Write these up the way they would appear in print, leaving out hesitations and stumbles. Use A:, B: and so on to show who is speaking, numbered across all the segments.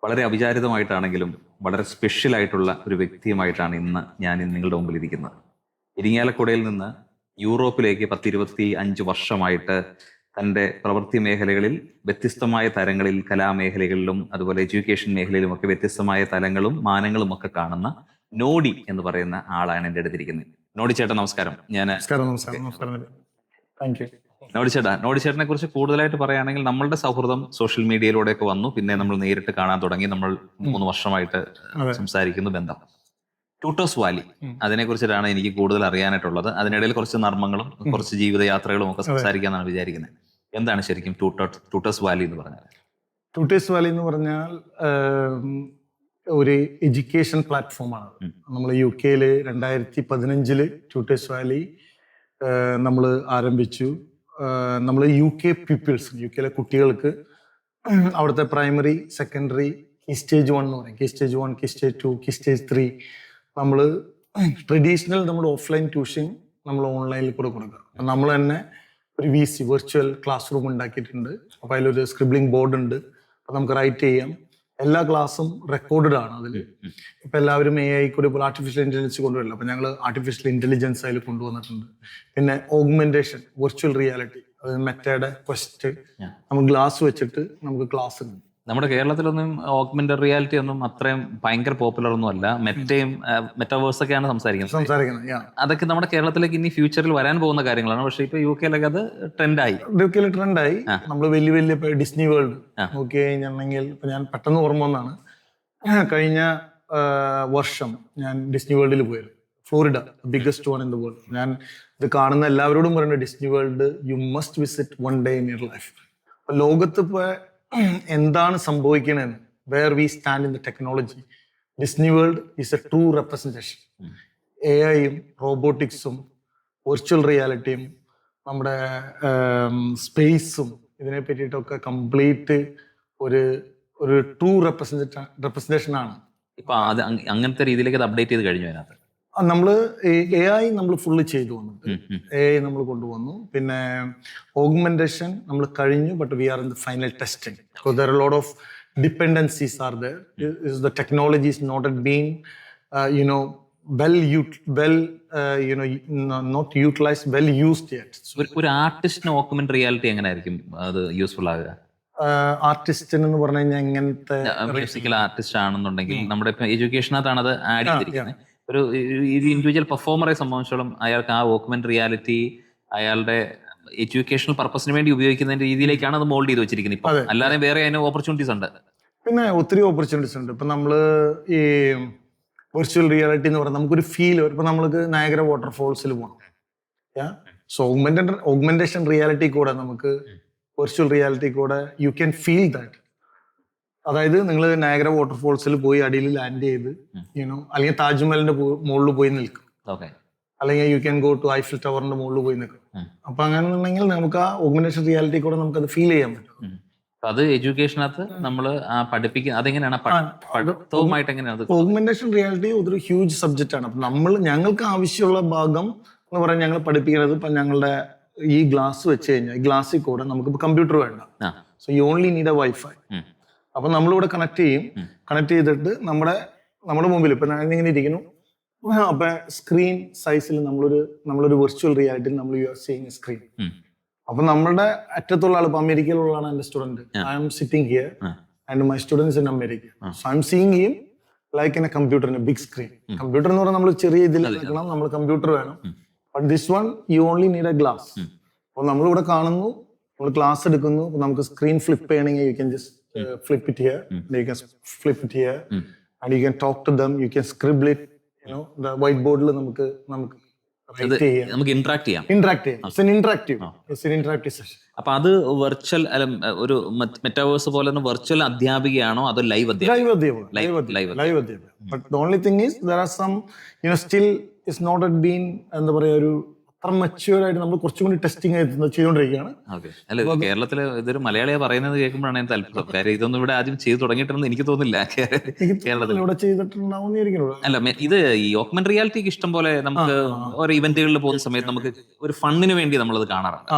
A: വളരെ അവിചാരിതമായിട്ടാണെങ്കിലും വളരെ സ്പെഷ്യൽ ആയിട്ടുള്ള ഒരു വ്യക്തിയുമായിട്ടാണ് ഇന്ന് ഞാൻ നിങ്ങളുടെ മുമ്പിൽ ഇരിക്കുന്നത്. ഇരിങ്ങാലക്കുടയിൽ നിന്ന് യൂറോപ്പിലേക്ക് 10-25 വർഷമായിട്ട് തൻ്റെ പ്രവൃത്തി മേഖലകളിൽ വ്യത്യസ്തമായ തരങ്ങളിൽ, കലാമേഖലകളിലും അതുപോലെ എഡ്യൂക്കേഷൻ മേഖലയിലും ഒക്കെ വ്യത്യസ്തമായ തലങ്ങളും മാനങ്ങളും ഒക്കെ കാണുന്ന നോഡി എന്ന് പറയുന്ന ആളാണ് എൻ്റെ അടുത്തിരിക്കുന്നത്. നോഡി ചേട്ടാ നമസ്കാരം. നോഡി ചേട്ടനെ കുറിച്ച് കൂടുതലായിട്ട് പറയുകയാണെങ്കിൽ നമ്മളുടെ സൗഹൃദം സോഷ്യൽ മീഡിയയിലൂടെയൊക്കെ വന്നു. പിന്നെ നമ്മൾ നേരിട്ട് കാണാൻ തുടങ്ങി. നമ്മൾ 3 വർഷമായിട്ട് സംസാരിക്കുന്നു ബന്ധം. ട്യൂട്ടേഴ്സ് വാലി, അതിനെ കുറിച്ചിട്ടാണ് എനിക്ക് കൂടുതൽ അറിയാനായിട്ടുള്ളത്. അതിനിടയിൽ കുറച്ച് നർമ്മങ്ങളും കുറച്ച് ജീവിതയാത്രകളും ഒക്കെ സംസാരിക്കാന്നാണ് വിചാരിക്കുന്നത്. എന്താണ് ശരിക്കും ട്യൂട്ടേഴ്സ് വാലി എന്ന് പറഞ്ഞാൽ?
B: ട്യൂട്ടേഴ്സ് വാലി എന്ന് പറഞ്ഞാൽ ഒരു എഡ്യൂക്കേഷൻ പ്ലാറ്റ്ഫോമാണ്. നമ്മൾ UK 2015 ട്യൂട്ടേഴ്സ് വാലി നമ്മൾ ആരംഭിച്ചു. നമ്മൾ UK പീപ്പിൾസ്, UK കുട്ടികൾക്ക് അവിടുത്തെ പ്രൈമറി, സെക്കൻഡറി, കീ സ്റ്റേജ് 1 എന്ന് പറയും, key stage 1, key stage 2, key stage 3. നമ്മൾ ട്രഡീഷണൽ നമ്മുടെ ഓഫ്ലൈൻ ട്യൂഷൻ നമ്മൾ ഓൺലൈനിൽ കൂടെ കൊടുക്കുക. നമ്മൾ തന്നെ ഒരു VC വെർച്വൽ ക്ലാസ് റൂം ഉണ്ടാക്കിയിട്ടുണ്ട്. അപ്പോൾ അതിലൊരു സ്ക്രിബ്ലിംഗ് ബോർഡ് ഉണ്ട്. അപ്പോൾ നമുക്ക് റൈറ്റ് ചെയ്യാം. എല്ലാ ക്ലാസ്സും റെക്കോർഡഡ് ആണ്. അതിൽ ഇപ്പം എല്ലാവരും AI കൂടി ഇപ്പോൾ ആർട്ടിഫിഷ്യൽ ഇന്റലിജൻസ് കൊണ്ടുവരില്ല. അപ്പം ഞങ്ങൾ ആർട്ടിഫിഷ്യൽ ഇന്റലിജൻസ് അതിൽ കൊണ്ടുവന്നിട്ടുണ്ട്. പിന്നെ ഓഗ്മെന്റേഷൻ, വെർച്വൽ റിയാലിറ്റി, അത് മെറ്റയുടെ ക്വസ്റ്റ്, നമ്മൾ ഗ്ലാസ് വെച്ചിട്ട് നമുക്ക് ക്ലാസ് ഉണ്ട്.
A: നമ്മുടെ കേരളത്തിലൊന്നും ഓഗ്മെന്റഡ് റിയാലിറ്റി ഒന്നും അത്രയും ഭയങ്കര പോപ്പുലർ ഒന്നും അല്ല. മെറ്റയും മെറ്റാവേഴ്സ് ഒക്കെയാണ് സംസാരിക്കുന്നത്. അതൊക്കെ നമ്മുടെ കേരളത്തിലേക്ക് ഇനി ഫ്യൂച്ചറിൽ വരാൻ പോകുന്ന കാര്യങ്ങളാണ്. പക്ഷെ ഇപ്പൊ UK അത് ട്രെൻഡായി.
B: നമ്മൾ വലിയ വലിയ ഡിസ്നി വേൾഡ് നോക്കി കഴിഞ്ഞിട്ടുണ്ടെങ്കിൽ, ഇപ്പൊ ഞാൻ പെട്ടെന്ന് ഓർമ്മ വന്നാണ്, കഴിഞ്ഞ വർഷം ഞാൻ ഡിസ്നി വേൾഡിൽ പോയത്. Florida, biggest one in the world. ഞാൻ ഇത് കാണുന്ന എല്ലാവരോടും പറയുന്നത്, Disney world you must visit 1 day in your life. അപ്പൊ ലോകത്ത് ഇപ്പൊ എന്താണ് സംഭവിക്കണമെന്ന്, where we stand in the technology, Disney world is a true representation. AI-യും റോബോട്ടിക്സും വെർച്വൽ റിയാലിറ്റിയും നമ്മുടെ സ്പേസും ഇതിനെ പറ്റിയിട്ടൊക്കെ കംപ്ലീറ്റ് ഒരു ട്രൂ റെപ്രസെന്റേഷൻ ആണ്.
A: ഇപ്പൊ അത് അങ്ങനത്തെ രീതിയിലേക്ക് അത് അപ്ഡേറ്റ് ചെയ്ത് കഴിഞ്ഞു. അതിനകത്ത്
B: നമ്മള് AI നമ്മൾ ഫുള്ള് ചെയ്തു വന്നു. AI നമ്മൾ കൊണ്ടുവന്നു. പിന്നെ ഓഗ്മെന്റേഷൻ നമ്മൾ കഴിഞ്ഞു. But we are in the final testing. So there are lot of dependencies are there. The technology is not been not utilized, well used yet.
A: ഒരു ആർട്ടിസ്റ്റിന് ഓഗ്മെന്റഡ് റിയാലിറ്റി എങ്ങനെയായിരിക്കും അത് യൂസ്ഫുൾ ആകുക?
B: ആർട്ടിസ്റ്റിന് എന്ന് പറഞ്ഞു കഴിഞ്ഞാൽ എങ്ങനത്തെ
A: മ്യൂസിക്കൽ ആർട്ടിസ്റ്റ് ആണെന്നുണ്ടെങ്കിൽ നമ്മുടെ ഇപ്പൊ എഡ്യൂക്കേഷനകത്താണ് അത് ആഡ് ചെയ്തിരിക്കുന്നത്. ഒരു ഇൻഡിവിജ്വൽ പെർഫോമറെ സംബന്ധിച്ചോളം അയാൾക്ക് ആ ഓഗ്മെന്റഡ് റിയാലിറ്റി അയാളുടെ എഡ്യൂക്കേഷണൽ പർപ്പസിന് വേണ്ടി ഉപയോഗിക്കുന്ന രീതിയിലേക്കാണ് അത് മോൾഡ് ചെയ്ത് വെച്ചിരിക്കുന്നത്. ഇപ്പൊ അല്ലാതെ വേറെ അതിന് ഓപ്പർച്യൂണിറ്റീസ് ഉണ്ട്.
B: പിന്നെ ഒത്തിരി ഓപ്പർച്യൂണിറ്റീസ് ഉണ്ട്. ഇപ്പൊ നമ്മള് ഈ വെർച്വൽ റിയാലിറ്റി എന്ന് പറയുന്നത് നമുക്കൊരു ഫീൽ. ഇപ്പൊ നമ്മൾക്ക് നയഗ്ര വാട്ടർഫോൾസിൽ പോകണം. സോ ഓഗ്മെന്റേഷൻ റിയാലിറ്റി കൂടെ നമുക്ക് വെർച്വൽ റിയാലിറ്റി കൂടെ യു ക്യാൻ ഫീൽ ദാറ്റ്. അതായത് നിങ്ങൾ നയഗ്ര വാട്ടർഫോൾസിൽ പോയി അടിയിൽ ലാൻഡ് ചെയ്ത് അല്ലെങ്കിൽ താജ്മഹലിന്റെ മുകളിൽ പോയി നിൽക്കും, അല്ലെങ്കിൽ you can go to Eiffel ടവറിന്റെ മുകളിൽ പോയി നിൽക്കും. അപ്പൊ അങ്ങനെയാണെന്നുണ്ടെങ്കിൽ നമുക്ക് ആ ഓഗ്മെന്റേഷൻ റിയാലിറ്റി കൂടെ നമുക്ക് അത് ഫീൽ ചെയ്യാൻ പറ്റും.
A: അത് എഡ്യൂക്കേഷനകത്ത് നമ്മൾ പഠിപ്പിക്കുന്നത് അതെങ്ങനെയാണ്?
B: ഓഗ്മെന്റേഷൻ റിയാലിറ്റി ഒരു ഹ്യൂജ് സബ്ജക്റ്റ് ആണ്. അപ്പൊ ഞങ്ങൾക്ക് ആവശ്യമുള്ള ഭാഗം എന്ന് പറയാൻ ഞങ്ങൾ പഠിപ്പിക്കുന്നത്, ഇപ്പൊ ഞങ്ങളുടെ ഈ ഗ്ലാസ് വെച്ച് കഴിഞ്ഞാൽ ഈ ഗ്ലാസ്സിൽ കൂടെ നമുക്കിപ്പോൾ കമ്പ്യൂട്ടർ വേണ്ട. So you only need A wifi. അപ്പൊ നമ്മളിവിടെ കണക്ട് ചെയ്തിട്ട് നമ്മുടെ മുമ്പിൽ ഇപ്പൊ ഞാൻ ഇങ്ങനെ ഇരിക്കുന്നു. അപ്പൊ സ്ക്രീൻ സൈസിൽ നമ്മളൊരു വെർച്വൽ റിയാലിറ്റി നമ്മൾ you are seeing a screen. അപ്പൊ നമ്മളുടെ അറ്റത്തുള്ള ആൾ ഇപ്പൊ അമേരിക്കയിലുള്ളതാണ് എന്റെ student. I am sitting here and my students in America. So I am seeing him like in a computer, in a big screen. Computer എന്ന് പറഞ്ഞാൽ നമ്മൾ ചെറിയ ഇതിൽ നിൽക്കണം, നമ്മൾ കമ്പ്യൂട്ടർ വേണം. But this one you only need a glass. അപ്പൊ നമ്മളിവിടെ കാണുന്നു, നമ്മൾ ക്ലാസ് എടുക്കുന്നു. നമുക്ക് സ്ക്രീൻ ഫ്ലിപ്പ് ചെയ്യണമെങ്കിൽ you can just flip it here, you can flip it here, and you can talk to them, you can scribble it, the whiteboard la നമുക്ക്
A: interact ചെയ്യാം.
B: It's an interactive session.
A: അപ്പൊ അത് virtual ഒരു metaverse പോലെ virtual അധ്യാപികയാണോ അതോ live
B: അധ്യാപക? But the only thing is there are some still is not at been എന്താ പറയാ ഒരു അത്ര മെച്യൂർ ആയിട്ട് നമ്മൾ കുറച്ചും കൂടി ടെസ്റ്റിംഗ് ചെയ്തുകൊണ്ടിരിക്കുകയാണ്.
A: അല്ല, കേരളത്തില് ഇതൊരു മലയാളിയെ പറയുന്നത് കേൾക്കുമ്പോഴാണ് എനിക്ക് താല്പര്യം. കാര്യം ഇതൊന്നും ഇവിടെ ആദ്യം ചെയ്തു തുടങ്ങിയിട്ടുണ്ടെന്ന് എനിക്ക് തോന്നുന്നില്ല കേരളത്തിൽ.
B: ഇവിടെ ചെയ്തിട്ടുണ്ടാവും.
A: അല്ല, ഇത് ഈ ഓഗ്മെന്റഡ് റിയാലിറ്റിക്ക് ഇഷ്ടം പോലെ നമുക്ക് ഓരോ ഇവന്റുകളിൽ പോകുന്ന സമയത്ത് നമുക്ക് ഒരു ഫണ്ണിന് വേണ്ടി നമ്മളത് കാണാറുണ്ട്.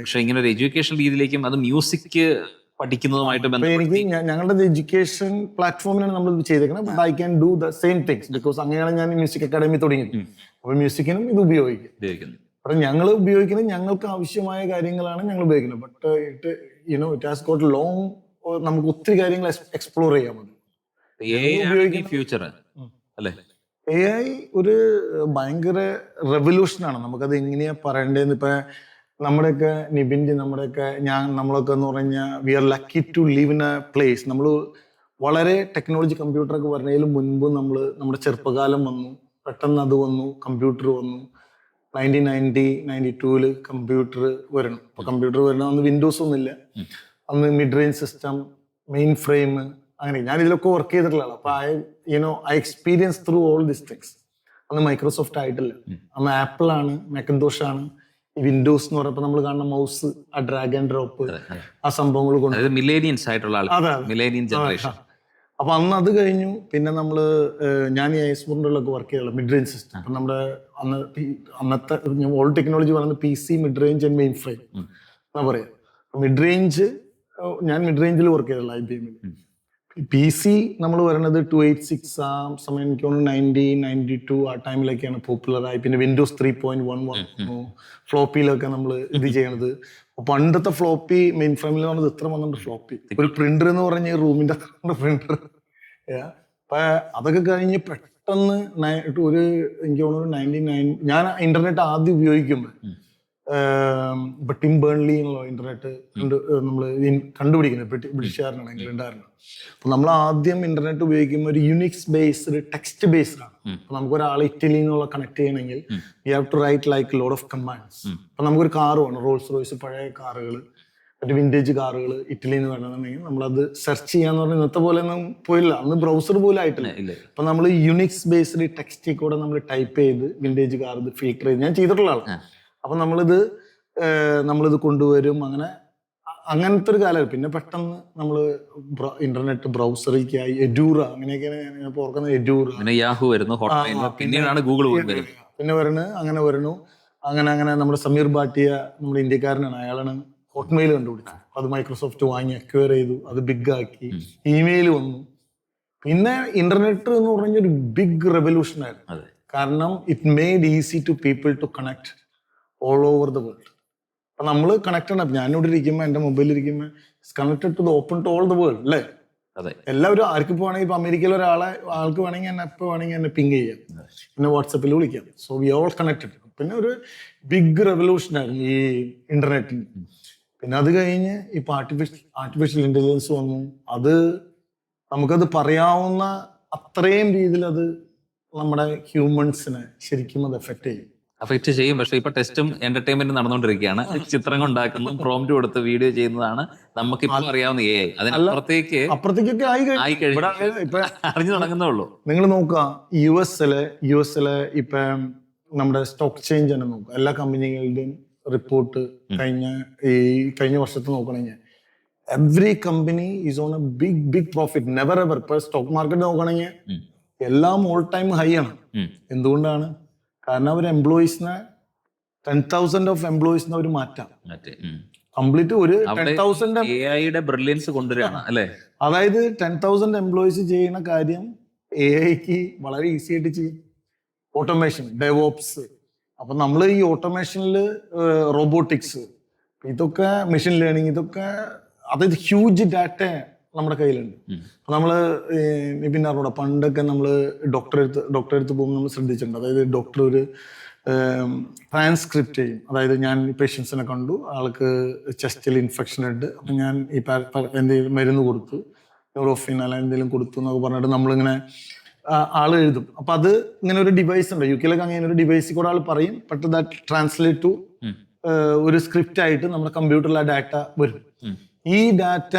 A: പക്ഷെ ഇങ്ങനെ ഒരു എഡ്യൂക്കേഷൻ രീതിയിലേക്കും അത് മ്യൂസിക് പഠിക്കുന്നതുമായിട്ട്
B: അപ്പൊ
A: ബന്ധപ്പെട്ട്
B: എനിക്ക് ഞങ്ങളുടെ എഡ്യൂക്കേഷൻ പ്ലാറ്റ്ഫോമിലാണ് നമ്മൾ ഇത് ചെയ്തേക്കുന്നത്. But I can do the same things because അങ്ങനെയാണ് ഞാൻ മ്യൂസിക് അക്കാഡമി തുടങ്ങിയത്. അപ്പൊ മ്യൂസിക്കിനും ഇത് ഉപയോഗിക്കും.
A: ഉപയോഗിക്കുന്നു.
B: അപ്പൊ ഞങ്ങൾ ഉപയോഗിക്കുന്നത് ഞങ്ങൾക്ക് ആവശ്യമായ കാര്യങ്ങളാണ് ഞങ്ങൾ ഉപയോഗിക്കുന്നത്. But it has got long, നമുക്ക് ഒത്തിരി കാര്യങ്ങൾ എക്സ്പ്ലോർ ചെയ്യാൻ മതി.
A: ഫ്യൂച്ചർ അല്ലേ?
B: AI ഒരു ഭയങ്കര റെവല്യൂഷനാണ്. നമുക്കത് എങ്ങനെയാ പറയേണ്ടതെന്ന് ഇപ്പൊ നമ്മുടെയൊക്കെ നമ്മുടെയൊക്കെ നമ്മളൊക്കെ എന്ന് പറഞ്ഞാൽ we are lucky to live in a place. നമ്മൾ വളരെ ടെക്നോളജി കമ്പ്യൂട്ടറൊക്കെ വരുന്നതിന് മുൻപ് നമ്മുടെ ചെറുപ്പകാലം വന്നു, പെട്ടെന്ന് അത് വന്നു, കമ്പ്യൂട്ടർ വന്നു. 1992 കമ്പ്യൂട്ടർ വരണം. അപ്പൊ കമ്പ്യൂട്ടർ വരണം, അന്ന് വിൻഡോസ് ഒന്നുമില്ല, അന്ന് mid range system, main frame, അങ്ങനെ ഞാൻ ഇതിലൊക്കെ വർക്ക് ചെയ്തിട്ടുള്ള. അപ്പൊ I experience through all this things. അന്ന് മൈക്രോസോഫ്റ്റ് ആയിട്ടില്ല, അന്ന് ആപ്പിൾ ആണ്, മാക്കിൻതോഷ് ആണ്. ഈ വിൻഡോസ് എന്ന് പറയുമ്പോൾ നമ്മൾ കാണുന്ന മൗസ്, ആ ഡ്രാഗ് ആൻഡ് ഡ്രോപ്പ്, ആ സംഭവങ്ങൾ കൊണ്ട്
A: മില്ലേനിയൻസ് ആയിട്ടുള്ള മില്ലേനിയൻ ജനറേഷൻ.
B: അപ്പൊ അന്ന് അത് കഴിഞ്ഞു. പിന്നെ ഞാൻ ഈ ഐസ്ബോറിലൊക്കെ വർക്ക് ചെയ്തുള്ള മിഡ് റേഞ്ച് സിസ്റ്റം. അപ്പൊ നമ്മുടെ അന്നത്തെ ഓൾഡ് ടെക്നോളജി പറയുന്നത് PC, mid range and main frame എന്നാ പറയാ. മിഡ് റേഞ്ച് ഞാൻ മിഡ് റേഞ്ചിൽ വർക്ക് ചെയ്തുള്ള IBM. PC നമ്മൾ വരുന്നത് 286 ആ സമയം, എനിക്ക് തോന്നുന്നു 1992 ആ ടൈമിലൊക്കെയാണ് പോപ്പുലർ ആയി. പിന്നെ വിൻഡോസ് 3.11 ഫ്ലോപ്പിയിലൊക്കെ നമ്മൾ ഇത് ചെയ്യണത്. പണ്ടത്തെ ഫ്ലോപ്പി മെയിൻ ഫ്രെയിമിൽ പറഞ്ഞത് ഇത്ര വന്നിട്ട് ഫ്ലോപ്പി, ഒരു പ്രിന്റർ എന്ന് പറഞ്ഞ റൂമിന്റെ പ്രിന്റർ. അപ്പൊ അതൊക്കെ കഴിഞ്ഞ് പെട്ടെന്ന് എനിക്ക് തോന്നുന്നു 99 ഞാൻ ഇന്റർനെറ്റ് ആദ്യം ഉപയോഗിക്കുമ്പോൾ ഇപ്പൊ ടിം ബേൺലി എന്നുള്ള ഇന്റർനെറ്റ് നമ്മൾ കണ്ടുപിടിക്കുന്നത് ബ്രിട്ടീഷുകാരനാണ്, ഇംഗ്ലണ്ടുകാരനാണ്. അപ്പൊ നമ്മൾ ആദ്യം ഇന്റർനെറ്റ് ഉപയോഗിക്കുമ്പോൾ ഒരു യുണിക്സ് ബേസ്ഡ്, ടെക്സ്റ്റ് ബേസ്ഡ് ആണ്. അപ്പൊ നമുക്ക് ഒരാൾ ഇറ്റലിയിൽ നിന്നുള്ള കണക്ട് ചെയ്യണമെങ്കിൽ you have to write like load of commands. അപ്പൊ നമുക്കൊരു കാറ് വേണം, റോൾസ് റോയ്സ്, പഴയ കാറുകൾ, മറ്റു വിന്റേജ് കാറുകൾ ഇറ്റലിയിൽ നിന്ന് വേണമെന്നുണ്ടെങ്കിൽ നമ്മളത് സെർച്ച് ചെയ്യാന്ന് പറഞ്ഞാൽ ഇന്നത്തെ പോലെ ഒന്നും പോയില്ല, അന്ന് ബ്രൗസർ പോലും ആയിട്ടില്ല. അപ്പൊ നമ്മൾ യുണിക്സ് ബേസ്ഡ് ടെക്സ്റ്റിൽ കൂടെ നമ്മൾ ടൈപ്പ് ചെയ്ത് വിന്റേജ് കാർ ഇത് ഫിൽട്ടർ ചെയ്ത് ഞാൻ ചെയ്തിട്ടുള്ള ആളാണ്. അപ്പൊ നമ്മളിത് കൊണ്ടുവരും, അങ്ങനത്തെ ഒരു കാലം. പിന്നെ പെട്ടെന്ന് നമ്മള് ഇന്റർനെറ്റ് ബ്രൗസറിലേക്കായി എഡൂറ, അങ്ങനെയൊക്കെയാണ് ഞാൻ ഓർക്കുന്നത്. എഡൂറ,
A: പിന്നീടാണ് ഗൂഗിൾ
B: പിന്നെ അങ്ങനെ നമ്മുടെ സമീർ ഭാട്ടിയ, നമ്മുടെ ഇന്ത്യക്കാരനാണ്, അയാളാണ് ഹോട്ട്മെയിൽ കണ്ടുപിടിച്ചത്. അത് മൈക്രോസോഫ്റ്റ് വാങ്ങി അക്വയർ ചെയ്തു, അത് ബിഗ് ആക്കി, ഇമെയിൽ വന്നു. പിന്നെ ഇന്റർനെറ്റ് എന്ന് പറഞ്ഞൊരു ബിഗ് റെവല്യൂഷൻ ആയിരുന്നു. കാരണം it made easy to people to connect all over the world. അപ്പൊ നമ്മൾ കണക്റ്റഡ് ആണ്. ഞാനിവിടെ ഇരിക്കുമ്പോൾ എന്റെ മൊബൈലിൽ ഇരിക്കുമ്പോൾ connected to the open to all the world അല്ലേ? എല്ലാവരും ആർക്ക് പോകണമെങ്കിൽ ഇപ്പൊ അമേരിക്കയിൽ ആൾക്ക് വേണമെങ്കിൽ എന്നെ എപ്പോൾ വേണമെങ്കിൽ എന്നെ പിങ് ചെയ്യാം, പിന്നെ വാട്സപ്പിൽ വിളിക്കാം. So we all connected. പിന്നെ ഒരു ബിഗ് റെവല്യൂഷൻ ആയിരുന്നു ഈ ഇന്റർനെറ്റിന്. പിന്നെ അത് കഴിഞ്ഞ് ഇപ്പൊ ആർട്ടിഫിഷ്യൽ ഇന്റലിജൻസ് വന്നു. നമുക്കത് പറയാവുന്ന അത്രയും രീതിയിൽ അത് നമ്മുടെ ഹ്യൂമൻസിനെ ശരിക്കും അത് എഫക്ട് ചെയ്യും.
A: പക്ഷെ ഇപ്പൊ ടെസ്റ്റും എന്റർടൈൻമെന്റും നടന്നുകൊണ്ടിരിക്കുകയാണ്. ചിത്രങ്ങൾ ഉണ്ടാക്കുന്നു, പ്രോംപ്റ്റ് കൊടുത്ത് വീഡിയോ ചെയ്യുന്നതാണ് നമുക്ക് ഇപ്പൊ അറിയാവുന്ന AI.
B: അപ്പുറത്തേക്കൊക്കെ
A: ആയി കഴിഞ്ഞു അറിഞ്ഞു തുടങ്ങുന്നുള്ളൂ.
B: നിങ്ങൾ നോക്കുക, യുഎസിലെ ഇപ്പൊ നമ്മുടെ സ്റ്റോക്ക് ചേഞ്ച് തന്നെ നോക്കുക. എല്ലാ കമ്പനികളുടെയും റിപ്പോർട്ട് കഴിഞ്ഞ വർഷത്തെ നോക്കണെങ്കിൽ every company is on a big profit, never ever. ഇപ്പൊ സ്റ്റോക്ക് മാർക്കറ്റ് നോക്കണെങ്കിൽ എല്ലാം ഓൾ ടൈം ഹൈ ആണ്. എന്തുകൊണ്ടാണ്? കാരണം അവർ എംപ്ലോയീസിനെ 10,000 ഓഫ് എംപ്ലോയീസിനെ അവർ മാറ്റാം കംപ്ലീറ്റ്. ഒരു
A: 10,000 ബ്രില്യൻസ് കൊണ്ടുവരികയാണ് അല്ലേ?
B: അതായത് 10,000 എംപ്ലോയീസ് ചെയ്യുന്ന കാര്യം AIക്ക് വളരെ ഈസി ആയിട്ട് ചെയ്യും. Automation, DevOps. അപ്പൊ നമ്മൾ ഈ ഓട്ടോമേഷനിൽ റോബോട്ടിക്സ്, ഇതൊക്കെ മെഷീൻ ലേണിംഗ്, ഇതൊക്കെ അതായത് ഹ്യൂജ് ഡാറ്റ നമ്മുടെ കയ്യിലുണ്ട്. നമ്മള് പിന്നെ അറിഞ്ഞൂടാ, പണ്ടൊക്കെ നമ്മള് ഡോക്ടറെ അടുത്ത് പോകുമ്പോൾ നമ്മൾ ശ്രദ്ധിച്ചിട്ടുണ്ട്. അതായത് ഡോക്ടർ ഒരു ട്രാൻസ്ക്രിപ്റ്റ് ചെയ്യും. അതായത് ഞാൻ പേഷ്യൻസിനെ കണ്ടു, ആൾക്ക് ചെസ്റ്റിൽ ഇൻഫെക്ഷൻ ഉണ്ട്, അപ്പൊ ഞാൻ ഈ എന്തെങ്കിലും മരുന്ന് കൊടുത്തു, ന്യൂറോഫിൻ അല്ല എന്തെങ്കിലും കൊടുത്തു എന്നൊക്കെ പറഞ്ഞിട്ട് നമ്മളിങ്ങനെ ആള് എഴുതും. അപ്പൊ അത് ഇങ്ങനെ ഒരു ഡിവൈസ് ഉണ്ട്, UK അങ്ങനെ ഒരു ഡിവൈസിൽ കൂടെ ആൾ പറയും, ബട്ട് ദാറ്റ് ട്രാൻസ്ലേറ്റ് ടു ഒരു സ്ക്രിപ്റ്റ് ആയിട്ട് നമ്മുടെ കമ്പ്യൂട്ടറിൽ ആ ഡാറ്റ വരും. ഈ ഡാറ്റ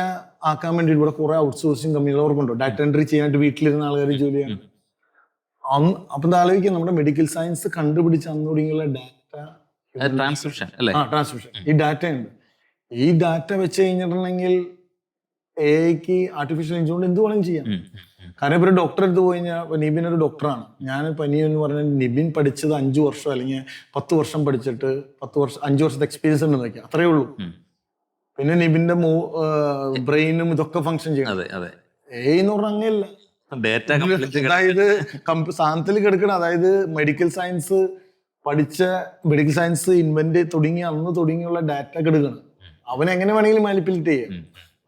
B: ആക്കാൻ വേണ്ടി ഇവിടെ കുറെ ഔട്ട്സോഴ്സിങ് കമ്പനികളവർക്കുണ്ടോ ഡാറ്റ എൻട്രി ചെയ്യാനായിട്ട് വീട്ടിലിരുന്ന ആൾക്കാർ ജോലിയാണ്. അപ്പൊ ആലോചിക്കുക, നമ്മുടെ മെഡിക്കൽ സയൻസ് കണ്ടുപിടിച്ച അന്ന് തുടങ്ങിയുള്ള ഡാറ്റ
A: ട്രാൻസ്ക്രിപ്ഷൻ,
B: ഈ ഡാറ്റ ഉണ്ട്. ഈ ഡാറ്റ വെച്ച് കഴിഞ്ഞിട്ടുണ്ടെങ്കിൽ AIക്ക് ആർട്ടിഫിഷ്യൽ ഇന്റലിജൻസ് എന്ത് വേണമെങ്കിലും ചെയ്യാം. കാരണം ഇപ്പൊ ഒരു ഡോക്ടറെ അടുത്ത് പോയി കഴിഞ്ഞാൽ, നിബിൻ ഒരു ഡോക്ടറാണ്, ഞാൻ പനി എന്ന് പറഞ്ഞാൽ നിബിൻ പഠിച്ചത് 5 വർഷം അല്ലെങ്കിൽ 10 വർഷം പഠിച്ചിട്ട് 5 വർഷത്തെ എക്സ്പീരിയൻസ് ഉണ്ടെന്ന് വയ്ക്കാം, അത്രേ ഉള്ളൂ. പിന്നെ നിബിന്റെ ബ്രെയിനും ഇതൊക്കെ ഫങ്ഷൻ ചെയ്യണം.
A: അതെ അതെ.
B: എന്ന് പറഞ്ഞാൽ അങ്ങനെയല്ല.
A: ഡേറ്റ
B: അതായത് സാധനത്തിൽ കിടക്കണം. അതായത് മെഡിക്കൽ സയൻസ് ഇൻവെന്റ് അന്ന് തുടങ്ങിയുള്ള ഡാറ്റ കിടക്കണം. അവൻ എങ്ങനെ വേണമെങ്കിലും മാനിപ്പുലേറ്റ് ചെയ്യാം.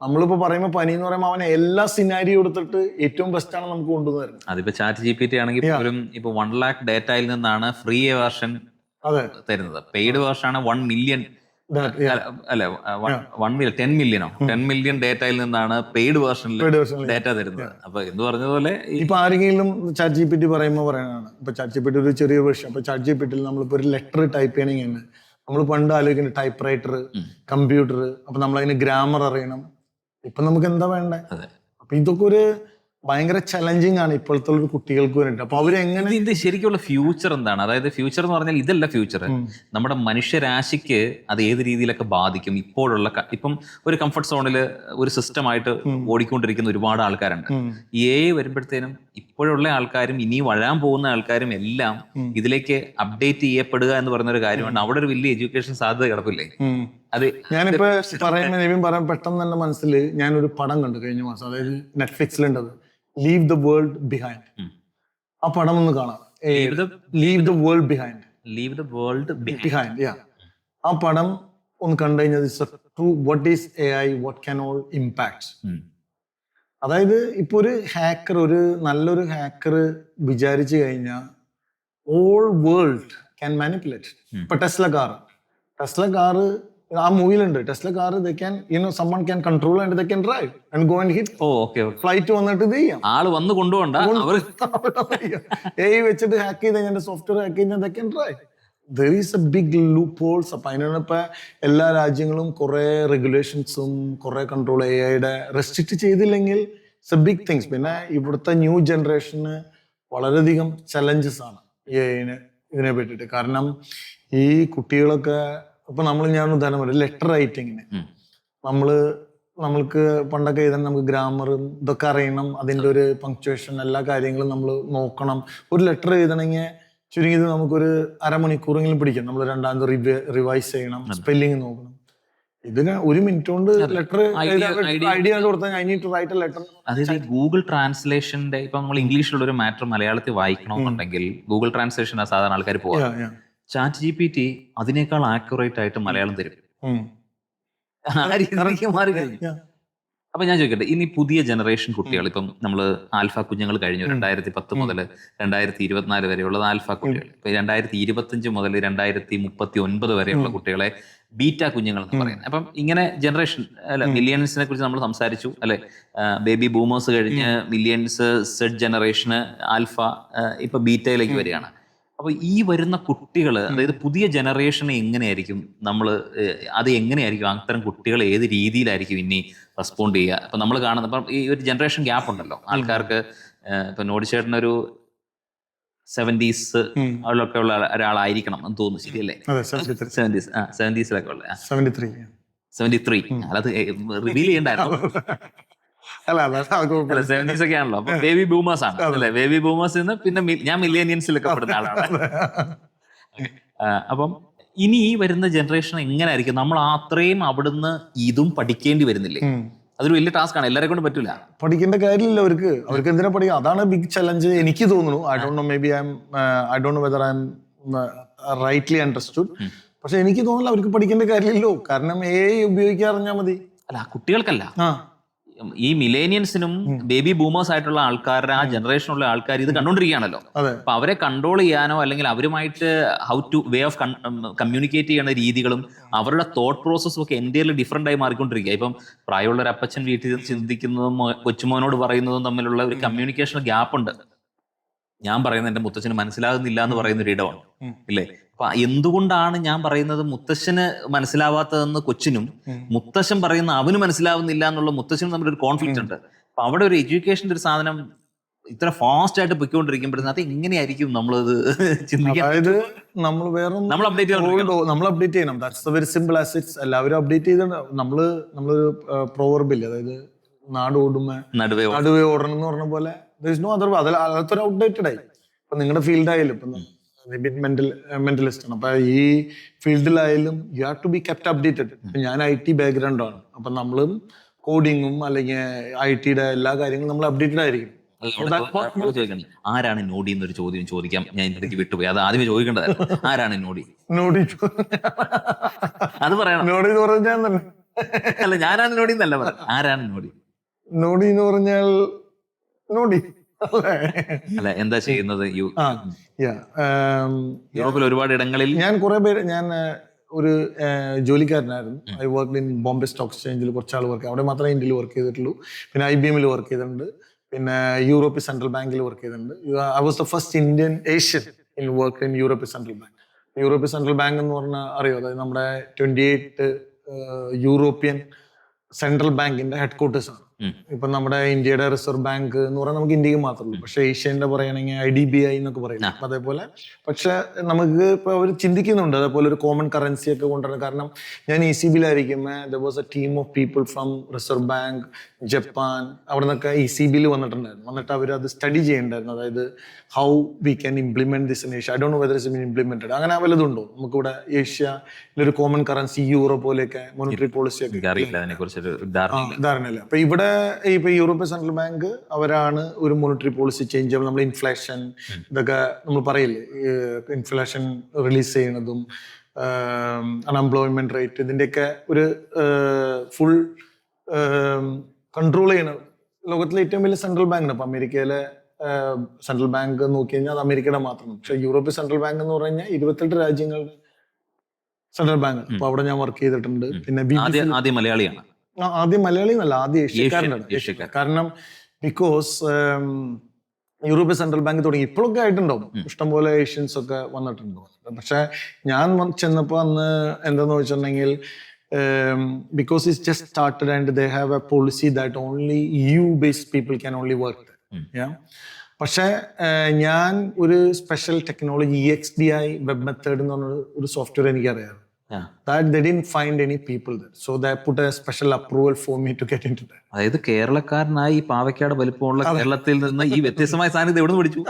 B: നമ്മളിപ്പോ പറയുമ്പോ പനി എന്ന് പറയുമ്പോൾ അവനെ എല്ലാ സിനാരിയോ എടുത്തിട്ട് ഏറ്റവും ബെസ്റ്റ് ആണ് നമുക്ക് കൊണ്ടുവരുന്നത്.
A: അതിപ്പോ ചാറ്റ് GPT ആണെങ്കിൽ പോലും ഇപ്പൊ 1 lakh ഡേറ്റയിൽ നിന്നാണ് ഫ്രീ വേർഷൻ തരുന്നത്. പെയ്ഡ് വേർഷൻ ആണ് 1 million അല്ലെ 10 million ഡേറ്റയിൽ നിന്നാണ് പെയ്ഡ് വേർഷനിൽ ഡേറ്റ തരുന്നത്. അപ്പൊ എന്ന് പറഞ്ഞതുപോലെ
B: ഇപ്പൊ ആരെങ്കിലും ചാറ്റ് GPT പറയുമ്പോൾ പറയാനാണ്, ഇപ്പൊ ചാറ്റ് GPT ഒരു ചെറിയ വേർഷൻ. അപ്പൊ ചാറ്റ് GPT നമ്മളിപ്പോ ഒരു ലെറ്റർ ടൈപ്പ് ചെയ്യണമെങ്കിൽ നമ്മൾ പണ്ട് ആലോചിക്കുന്നത് ടൈപ്പ് റൈറ്റർ, കമ്പ്യൂട്ടർ, അപ്പൊ നമ്മളതിന് ഗ്രാമർ അറിയണം. ഇപ്പൊ നമുക്ക് എന്താ വേണ്ടേ? അപ്പൊ ഇതൊക്കെ ഒരു ഭയങ്കര ചലഞ്ചിങ് ആണ് ഇപ്പോഴത്തെ ഒരു കുട്ടികൾക്ക് വേണ്ടിട്ട്. അപ്പൊ അവരെങ്ങനെ
A: ഇതിന്റെ ശരിക്കുള്ള ഫ്യൂച്ചർ എന്താണ്? അതായത് ഫ്യൂച്ചർ എന്ന് പറഞ്ഞാൽ ഇതല്ല ഫ്യൂച്ചർ. നമ്മുടെ മനുഷ്യരാശിക്ക് അത് ഏത് രീതിയിലൊക്കെ ബാധിക്കും? ഇപ്പം ഒരു കംഫർട്ട് സോണിൽ ഒരു സിസ്റ്റമായിട്ട് ഓടിക്കൊണ്ടിരിക്കുന്ന ഒരുപാട് ആൾക്കാരുണ്ട്. ഈ AI വരുമ്പോഴത്തേനും ഇപ്പോഴുള്ള ആൾക്കാരും ഇനി വരാൻ പോകുന്ന ആൾക്കാരും എല്ലാം ഇതിലേക്ക് അപ്ഡേറ്റ് ചെയ്യപ്പെടുക എന്ന് പറയുന്ന ഒരു കാര്യമാണ്. അവിടെ ഒരു വലിയ എഡ്യൂക്കേഷൻ സാധ്യത കിടപ്പില്ലേ? അത്
B: ഞാനിപ്പോ പറയാൻ പെട്ടെന്ന് തന്നെ മനസ്സിൽ ഞാനൊരു പടം കണ്ടു കഴിഞ്ഞ മാസം, അതായത് നെറ്റ്ഫ്ലിക്സിലുണ്ടത്, ലീവ് ദ വേൾഡ് ബിഹൈൻഡ്. ആ പടം ഒന്ന് കാണാം. Leave the world behind. ആ പടം ഒന്ന് കണ്ടു കഴിഞ്ഞാൽ what is AI, what can all impact. അതായത് ഇപ്പൊ ഒരു ഹാക്കർ, ഒരു നല്ലൊരു ഹാക്കർ വിചാരിച്ചു കഴിഞ്ഞാൽ ഓൾ വേൾഡ് ക്യാൻ മാനിപ്പുലേറ്റ്. ഇപ്പൊ ടെസ്ല കാർ ആ മൂവിയിലുണ്ട്. Tesla car someone can control and they can drive and go and hit. Flight വന്നിട്ട് ഇത് ചെയ്യാം.
A: ആള് വന്ന് കൊണ്ടുപോകണ്ട,
B: AI വെച്ചിട്ട് ഹാക്ക് ചെയ്ത് കഴിഞ്ഞാൽ, സോഫ്റ്റ്വെയർ ഹാക്ക് ചെയ്താൽ they can drive. There is a big loopholes. അപ്പൊ അതിനാണ് ഇപ്പൊ എല്ലാ രാജ്യങ്ങളും കുറെ റെഗുലേഷൻസും കുറെ കൺട്രോൾ AIയുടെ റെസ്ട്രിക്ട് ചെയ്തില്ലെങ്കിൽ ഇറ്റ്സ് എ ബിഗ് തിങ്സ്. പിന്നെ ഇവിടുത്തെ ന്യൂ ജനറേഷന് വളരെയധികം ചലഞ്ചസ് ആണ് ഇതിനെ പറ്റിയിട്ട്. കാരണം ഈ കുട്ടികളൊക്കെ ഇപ്പൊ ഞാൻ ഉദാഹരണം പറയാം, ലെറ്റർ റൈറ്റിങ്ങിന് നമ്മൾക്ക് പണ്ടൊക്കെ എഴുതാൻ നമുക്ക് ഗ്രാമറും ഇതൊക്കെ അറിയണം, അതിന്റെ ഒരു പങ്ക്ച്വേഷൻ എല്ലാ കാര്യങ്ങളും നമ്മൾ നോക്കണം. ഒരു ലെറ്റർ എഴുതണമെങ്കിൽ ചുരുങ്ങിയത് നമുക്കൊരു അരമണിക്കൂറെങ്കിലും പിടിക്കും. നമ്മൾ രണ്ടാമത് റിവൈസ് ചെയ്യണം, സ്പെല്ലിങ് നോക്കണം. ഇതിന് 1 മിനിറ്റ് കൊണ്ട് ലെറ്റർ ഐഡിയ കൊടുത്താൽ I need to write a letter.
A: അതായത് ഗൂഗിൾ ട്രാൻസ്ലേഷന്റെ ഇപ്പൊ നമ്മൾ ഇംഗ്ലീഷിലുള്ള ഒരു മാറ്റർ മലയാളത്തിൽ വായിക്കണമെന്നുണ്ടെങ്കിൽ ഗൂഗിൾ ട്രാൻസ്ലേഷൻ സാധാരണ ആൾക്കാർ പോവാം. ചാറ്റ് GPT അതിനേക്കാൾ ആക്യുറേറ്റ് ആയിട്ട് മലയാളം തരും. അപ്പൊ ഞാൻ ചോദിക്കട്ടെ, ഇനി പുതിയ ജനറേഷൻ കുട്ടികൾ, ഇപ്പം നമ്മള് ആൽഫ കുഞ്ഞുങ്ങൾ കഴിഞ്ഞു, 2010 മുതൽ 2024 വരെയുള്ളത് ആൽഫ കുട്ടികൾ. ഇപ്പൊ 2025 മുതൽ 2039 വരെയുള്ള കുട്ടികളെ ബീറ്റ കുഞ്ഞുങ്ങൾ എന്ന് പറയുന്നത്. അപ്പം ഇങ്ങനെ ജനറേഷൻ അല്ലെ, മില്യൻസിനെ കുറിച്ച് നമ്മൾ സംസാരിച്ചു അല്ലെ. ബേബി ബൂമേഴ്സ് കഴിഞ്ഞ് മില്യൻസ്, സെഡ് ജനറേഷന്, ആൽഫ, ഇപ്പൊ ബീറ്റയിലേക്ക് വരികയാണ്. അപ്പൊ ഈ വരുന്ന കുട്ടികൾ, അതായത് പുതിയ ജനറേഷനെ എങ്ങനെയായിരിക്കും അത് എങ്ങനെയായിരിക്കും അത്തരം കുട്ടികൾ ഏത് രീതിയിലായിരിക്കും ഇനി റെസ്പോണ്ട് ചെയ്യുക? അപ്പൊ നമ്മൾ കാണുന്നത് ഇപ്പം ഈ ഒരു ജനറേഷൻ ഗ്യാപ്പ് ഉണ്ടല്ലോ ആൾക്കാർക്ക്. ഇപ്പൊ നോഡിച്ചേട്ടനൊരു 70s അതിലൊക്കെ ഉള്ള ഒരാളായിരിക്കണം എന്ന് തോന്നുന്നു, ശരിയല്ലേ? 70s ഉള്ള 73 അത് റിവീൽ ചെയ്യണ്ടായിരുന്നു. 70s ഒക്കെ ആണല്ലോ. അപ്പൊ ബേബി ബൂമേഴ്സ് ആണ് അല്ലെ. ബേബി ബൂമേഴ്സ് പിന്നെ ഞാൻ മില്ലേനിയൻസിലൊക്കെ പെടുന്ന ആളാണ്. അപ്പം ഇനി ഈ വരുന്ന ജനറേഷൻ എങ്ങനെയായിരിക്കും? നമ്മൾ അത്രയും അവിടുന്ന് ഇതും പഠിക്കേണ്ടി വരുന്നില്ലേ? അതൊരു വലിയ ടാസ്ക് ആണ്, എല്ലാവരെ കൊണ്ട് പറ്റൂല.
B: പഠിക്കേണ്ട കാര്യമില്ല അവർക്ക് എന്തിനാ പഠിക്കുക? അതാണ് ബിഗ് ചലഞ്ച് എനിക്ക് തോന്നുന്നു. I don't know whether I M rightly understood. പക്ഷെ എനിക്ക് തോന്നുന്നില്ല അവർക്ക് പഠിക്കേണ്ട കാര്യമില്ലല്ലോ. കാരണം AI ഉപയോഗിക്കാൻ അറിഞ്ഞാൽ മതി.
A: അല്ല, കുട്ടികൾക്കല്ല, ഈ മിലേനിയൻസിനും ബേബി ബൂമേഴ്സ് ആയിട്ടുള്ള ആൾക്കാരുടെ ആ ജനറേഷനുള്ള ആൾക്കാർ ഇത് കണ്ടോണ്ടിരിക്കുകയാണല്ലോ. അപ്പൊ അവരെ കൺട്രോൾ ചെയ്യാനോ അല്ലെങ്കിൽ അവരുമായിട്ട് വേ ഓഫ് കമ്മ്യൂണിക്കേറ്റ് ചെയ്യുന്ന രീതികളും അവരുടെ തോട്ട് പ്രോസസ്സും ഒക്കെ എൻ്റയർലി ഡിഫറെന്റ് ആയി മാറിക്കൊണ്ടിരിക്കുക. ഇപ്പം പ്രായമുള്ള ഒരു അപ്പച്ചൻ വീട്ടിൽ ചിന്തിക്കുന്നതും കൊച്ചുമോനോട് പറയുന്നതും തമ്മിലുള്ള ഒരു കമ്മ്യൂണിക്കേഷൻ ഗ്യാപ്പ് ഉണ്ട്. ഞാൻ പറയുന്നത് എന്റെ മുത്തച്ഛന് മനസ്സിലാകുന്നില്ല എന്ന് പറയുന്ന ഒരു ഇടമാണ് ഇല്ലേ? അപ്പൊ എന്തുകൊണ്ടാണ് ഞാൻ പറയുന്നത് മുത്തശ്ശന് മനസ്സിലാവാത്തതെന്ന് കൊച്ചിനും, മുത്തശ്ശൻ പറയുന്ന അവന് മനസ്സിലാവുന്നില്ല എന്നുള്ള മുത്തശ്ശനും തമ്മിൽ ഒരു കോൺഫ്ലിക്റ്റ് ഉണ്ട്. അപ്പൊ അവിടെ ഒരു എഡ്യൂക്കേഷന്റെ ഒരു സാധനം ഇത്ര ഫാസ്റ്റ് ആയിട്ട് പൊയ്ക്കൊണ്ടിരിക്കുമ്പോഴത്തേന് അത് എങ്ങനെയായിരിക്കും നമ്മളത് ചിന്തിക്കാൻ?
B: അതായത് നമ്മൾ അപ്ഡേറ്റ് ചെയ്യണം. That's very simple as it's. എല്ലാവരും അപ്ഡേറ്റ് ചെയ്തിട്ടുണ്ട്. നമ്മളൊരു പ്രോവർബില്ലേ, അതായത് നാട് ഓടുമ്പോ നടുവേ ഓടണം എന്ന് പറഞ്ഞ പോലെ അതൊരു ഔട്ട്ഡേറ്റഡ് ആയി. ഇപ്പൊ നിങ്ങളുടെ ഫീൽഡ് ആയാലും ഇപ്പൊ നിബിൻ മെന്റലിസ്റ്റ് ആണ്. അപ്പൊ ഈ ഫീൽഡിലായാലും you have to be kept updated. ഞാൻ IT ബാക്ക്ഗ്രൗണ്ട് ആണ്, അപ്പൊ നമ്മളും കോഡിങ്ങും അല്ലെങ്കിൽ IT-യുടെ എല്ലാ കാര്യങ്ങളും നമ്മൾ അപ്ഡേറ്റഡ് ആയിരിക്കും.
A: ചോദിക്കണം, ആരാണ് നോഡി എന്നൊരു ചോദ്യം ചോദിക്കാം, ഞാൻ ഇതിന്റെ ഇടയ്ക്ക് വിട്ടുപോയി, അത് ആദ്യമേ ചോദിക്കേണ്ടതായിരുന്നു. ആരാണ് നോഡി?
B: നോഡി
A: അത് പറയണം.
B: നോഡി എന്ന് പറഞ്ഞാൽ തന്നെ
A: അല്ല, ഞാനാണ് നോഡി എന്നല്ല പറയാം, ആരാണ് നോഡി?
B: നോഡി എന്ന് പറഞ്ഞാൽ നോഡി
A: അല്ല, എന്താ ചെയ്യുന്നത്? യൂറോപ്പിൽ ഒരുപാട് ഇടങ്ങളിൽ
B: ഞാൻ ഒരു ജോലിക്കാരനായിരുന്നു. I work in Bombay stock എക്സ്ചേഞ്ചിൽ കുറച്ചാൾ വർക്ക്, അവിടെ മാത്രമേ ഇന്ത്യയിൽ വർക്ക് ചെയ്തിട്ടുള്ളൂ. പിന്നെ IBM-ൽ വർക്ക് ചെയ്തിട്ടുണ്ട്. പിന്നെ യൂറോപ്യൻ സെൻട്രൽ ബാങ്കിൽ വർക്ക് ചെയ്തിട്ടുണ്ട്. I was the first Indian Asian in work in European central bank. European central bank എന്ന് പറഞ്ഞാൽ അറിയോ, അതായത് നമ്മുടെ 28 യൂറോപ്യൻ സെൻട്രൽ ബാങ്കിന്റെ ഹെഡ്ക്വാർട്ടേഴ്സ് ആണ്. ഇപ്പൊ നമ്മുടെ ഇന്ത്യയുടെ റിസർവ് ബാങ്ക് എന്ന് പറഞ്ഞാൽ നമുക്ക് ഇന്ത്യക്ക് മാത്രമേ ഉള്ളൂ. പക്ഷെ ഏഷ്യന്റെ പറയുകയാണെങ്കിൽ IDBI എന്നൊക്കെ പറയും. അപ്പൊ അതേപോലെ പക്ഷെ നമുക്ക് ഇപ്പൊ അവർ ചിന്തിക്കുന്നുണ്ട് അതേപോലെ ഒരു കോമൺ കറൻസി ഒക്കെ കൊണ്ടുവരണം. കാരണം ഞാൻ ECB-ലായിരിക്കുമ്പോൾ there was a team of people from Reserve Bank, Japan, അവിടെ നിന്നൊക്കെ ECB-ൽ വന്നിട്ടുണ്ടായിരുന്നു. വന്നിട്ട് അവർ അത് സ്റ്റഡി ചെയ്യണ്ടായിരുന്നു. അതായത് how we can implement this in Asia. I don't know whether it's been implemented. അങ്ങനെ വല്ലതുണ്ടോ നമുക്കിവിടെ ഏഷ്യയിലൊരു കോമൺ കറൻസി, യൂറോ പോലെയൊക്കെ മോണിറ്ററി പോളിസി ഒക്കെ ധാരണയില്ല. അപ്പൊ ഇവിടെ ഇപ്പൊ യൂറോപ്യൻ സെൻട്രൽ ബാങ്ക് അവരാണ് ഒരു മോണിറ്ററി പോളിസി ചേഞ്ച് ചെയ്യുമ്പോൾ നമ്മൾ ഇൻഫ്ലേഷൻ ഇതൊക്കെ നമ്മൾ പറയില്ലേ, ഇൻഫ്ലേഷൻ റിലീസ് ചെയ്യുന്നതും അൺഎംപ്ലോയ്മെന്റ് റേറ്റ് ഇതിന്റെയൊക്കെ ഒരു ഫുൾ കൺട്രോൾ ചെയ്യണം. ലോകത്തിലെ ഏറ്റവും വലിയ സെൻട്രൽ ബാങ്കാണ്. അപ്പൊ അമേരിക്കയിലെ സെൻട്രൽ ബാങ്ക് നോക്കി കഴിഞ്ഞാൽ അത് അമേരിക്കയുടെ മാത്രമാണ്. പക്ഷെ യൂറോപ്യൻ സെൻട്രൽ ബാങ്ക് എന്ന് പറഞ്ഞു കഴിഞ്ഞാൽ 28 രാജ്യങ്ങളുടെ സെൻട്രൽ ബാങ്ക്. അപ്പൊ അവിടെ ഞാൻ വർക്ക് ചെയ്തിട്ടുണ്ട്. പിന്നെ
A: ആദ്യം മലയാളിയാണ്.
B: ആദ്യം മലയാളി എന്നല്ല, ആദ്യം ഏഷ്യക്കാരനാണ്. കാരണം ബിക്കോസ് യൂറോപ്യൻ സെൻട്രൽ ബാങ്ക് തുടങ്ങി ഇപ്പോഴൊക്കെ ആയിട്ടുണ്ടാവും, ഇഷ്ടംപോലെ ഏഷ്യൻസ് ഒക്കെ വന്നിട്ടുണ്ടോ. പക്ഷെ ഞാൻ ചെന്നപ്പോ അന്ന് എന്താന്ന് വെച്ചിട്ടുണ്ടെങ്കിൽ because it's just started and they have a policy that only EU-based people can only work there. Yeah. പക്ഷെ ഞാൻ ഒരു special technology EXDI web method എന്ന് പറഞ്ഞ ഒരു സോഫ്റ്റ്വെയർ എനിക്കറിയാം. That they didn't find any people there, so they put a special approval for me to get into that.
A: അതായത് കേരളക്കാരനായി ഈ പാവയ്ക്കാട് വലിപ്പമുള്ള കേരളത്തിൽ നിന്ന് ഈ വ്യത്യസ്തമായ സാധനം എവിടെ നിന്ന് പഠിച്ചു?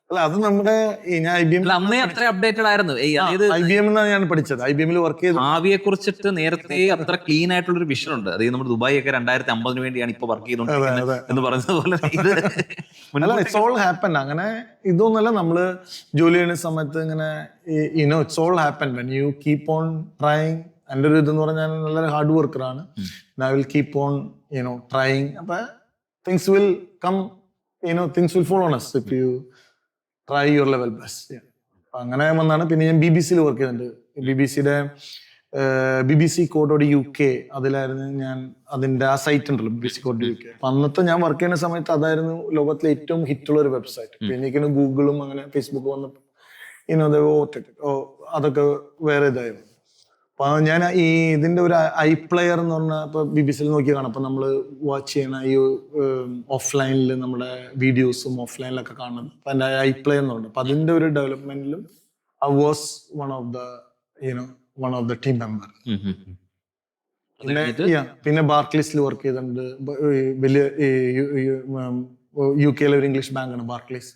B: അല്ല, അത് നമ്മുടെ ഞാൻ IBM
A: അന്നേ അത്ര അപ്ഡേറ്റഡ് ആയിരുന്നു.
B: IBM എന്നാണ് ഞാൻ പഠിച്ചത്. IBM-ൽ വർക്ക് ചെയ്തു.
A: ഭാവിയെ കുറിച്ചിട്ട് നേരത്തെ അത്ര ക്ലീൻ ആയിട്ടുള്ള ഒരു വിഷൻ ഉണ്ട്. അതായത് നമ്മുടെ ദുബായ് ഒക്കെ 2050 വേണ്ടിയാണ് ഇപ്പൊ വർക്ക് ചെയ്തോണ്ടിരിക്കുന്നത് എന്ന് പറഞ്ഞതുപോലെ
B: ഇറ്റ്സ് ഓൾ ഹാപ്പൻ. അങ്ങനെ ഇതൊന്നല്ല, നമ്മള് ജോലി ചെയ്യുന്ന സമയത്ത് ഇങ്ങനെ it's all happen when you keep on trying. എൻ്റെ ഒരു ഇതെന്ന് പറഞ്ഞാൽ നല്ല ഹാർഡ് വർക്കറാണ്. I will keep on trying. അപ്പൊ things will come, things will follow us if you try your level best. അങ്ങനെ വന്നാണ്. പിന്നെ ഞാൻ BBC-ൽ വർക്ക് ചെയ്തിട്ടുണ്ട്. BBC-യുടെ BBC Code UK അതിലായിരുന്നു ഞാൻ. അതിന്റെ ആ സൈറ്റ് ഉണ്ടല്ലോ BBC Code UK. അന്നത്തെ ഞാൻ വർക്ക് ചെയ്യുന്ന സമയത്ത് അതായിരുന്നു ലോകത്തിലെ ഏറ്റവും ഹിറ്റുള്ള ഒരു വെബ്സൈറ്റ്. പിന്നെ ഗൂഗിളും അങ്ങനെ ഫേസ്ബുക്ക് വന്നപ്പോൾ അതൊക്കെ വേറെ ഇതായിരുന്നു. അപ്പൊ ഞാൻ ഈ ഇതിന്റെ ഒരു iPlayer എന്ന് പറഞ്ഞാൽ ഇപ്പൊ BBC-ൽ നോക്കി കാണാം. അപ്പൊ നമ്മള് വാച്ച് ചെയ്യണ ഈ ഓഫ്ലൈനിൽ നമ്മുടെ വീഡിയോസും ഓഫ്ലൈനിലൊക്കെ കാണുന്നത്. അപ്പൊ അതിന്റെ iPlayer എന്ന് പറഞ്ഞു. അപ്പൊ അതിന്റെ ഒരു ഡെവലപ്മെന്റിലും I was one of the team member. പിന്നെ ബാർക്ലീസിൽ വർക്ക് ചെയ്തിട്ടുണ്ട്. വലിയ UK-ലെ ഒരു ഇംഗ്ലീഷ് ബാങ്കാണ് ബാർക്ലീസ്.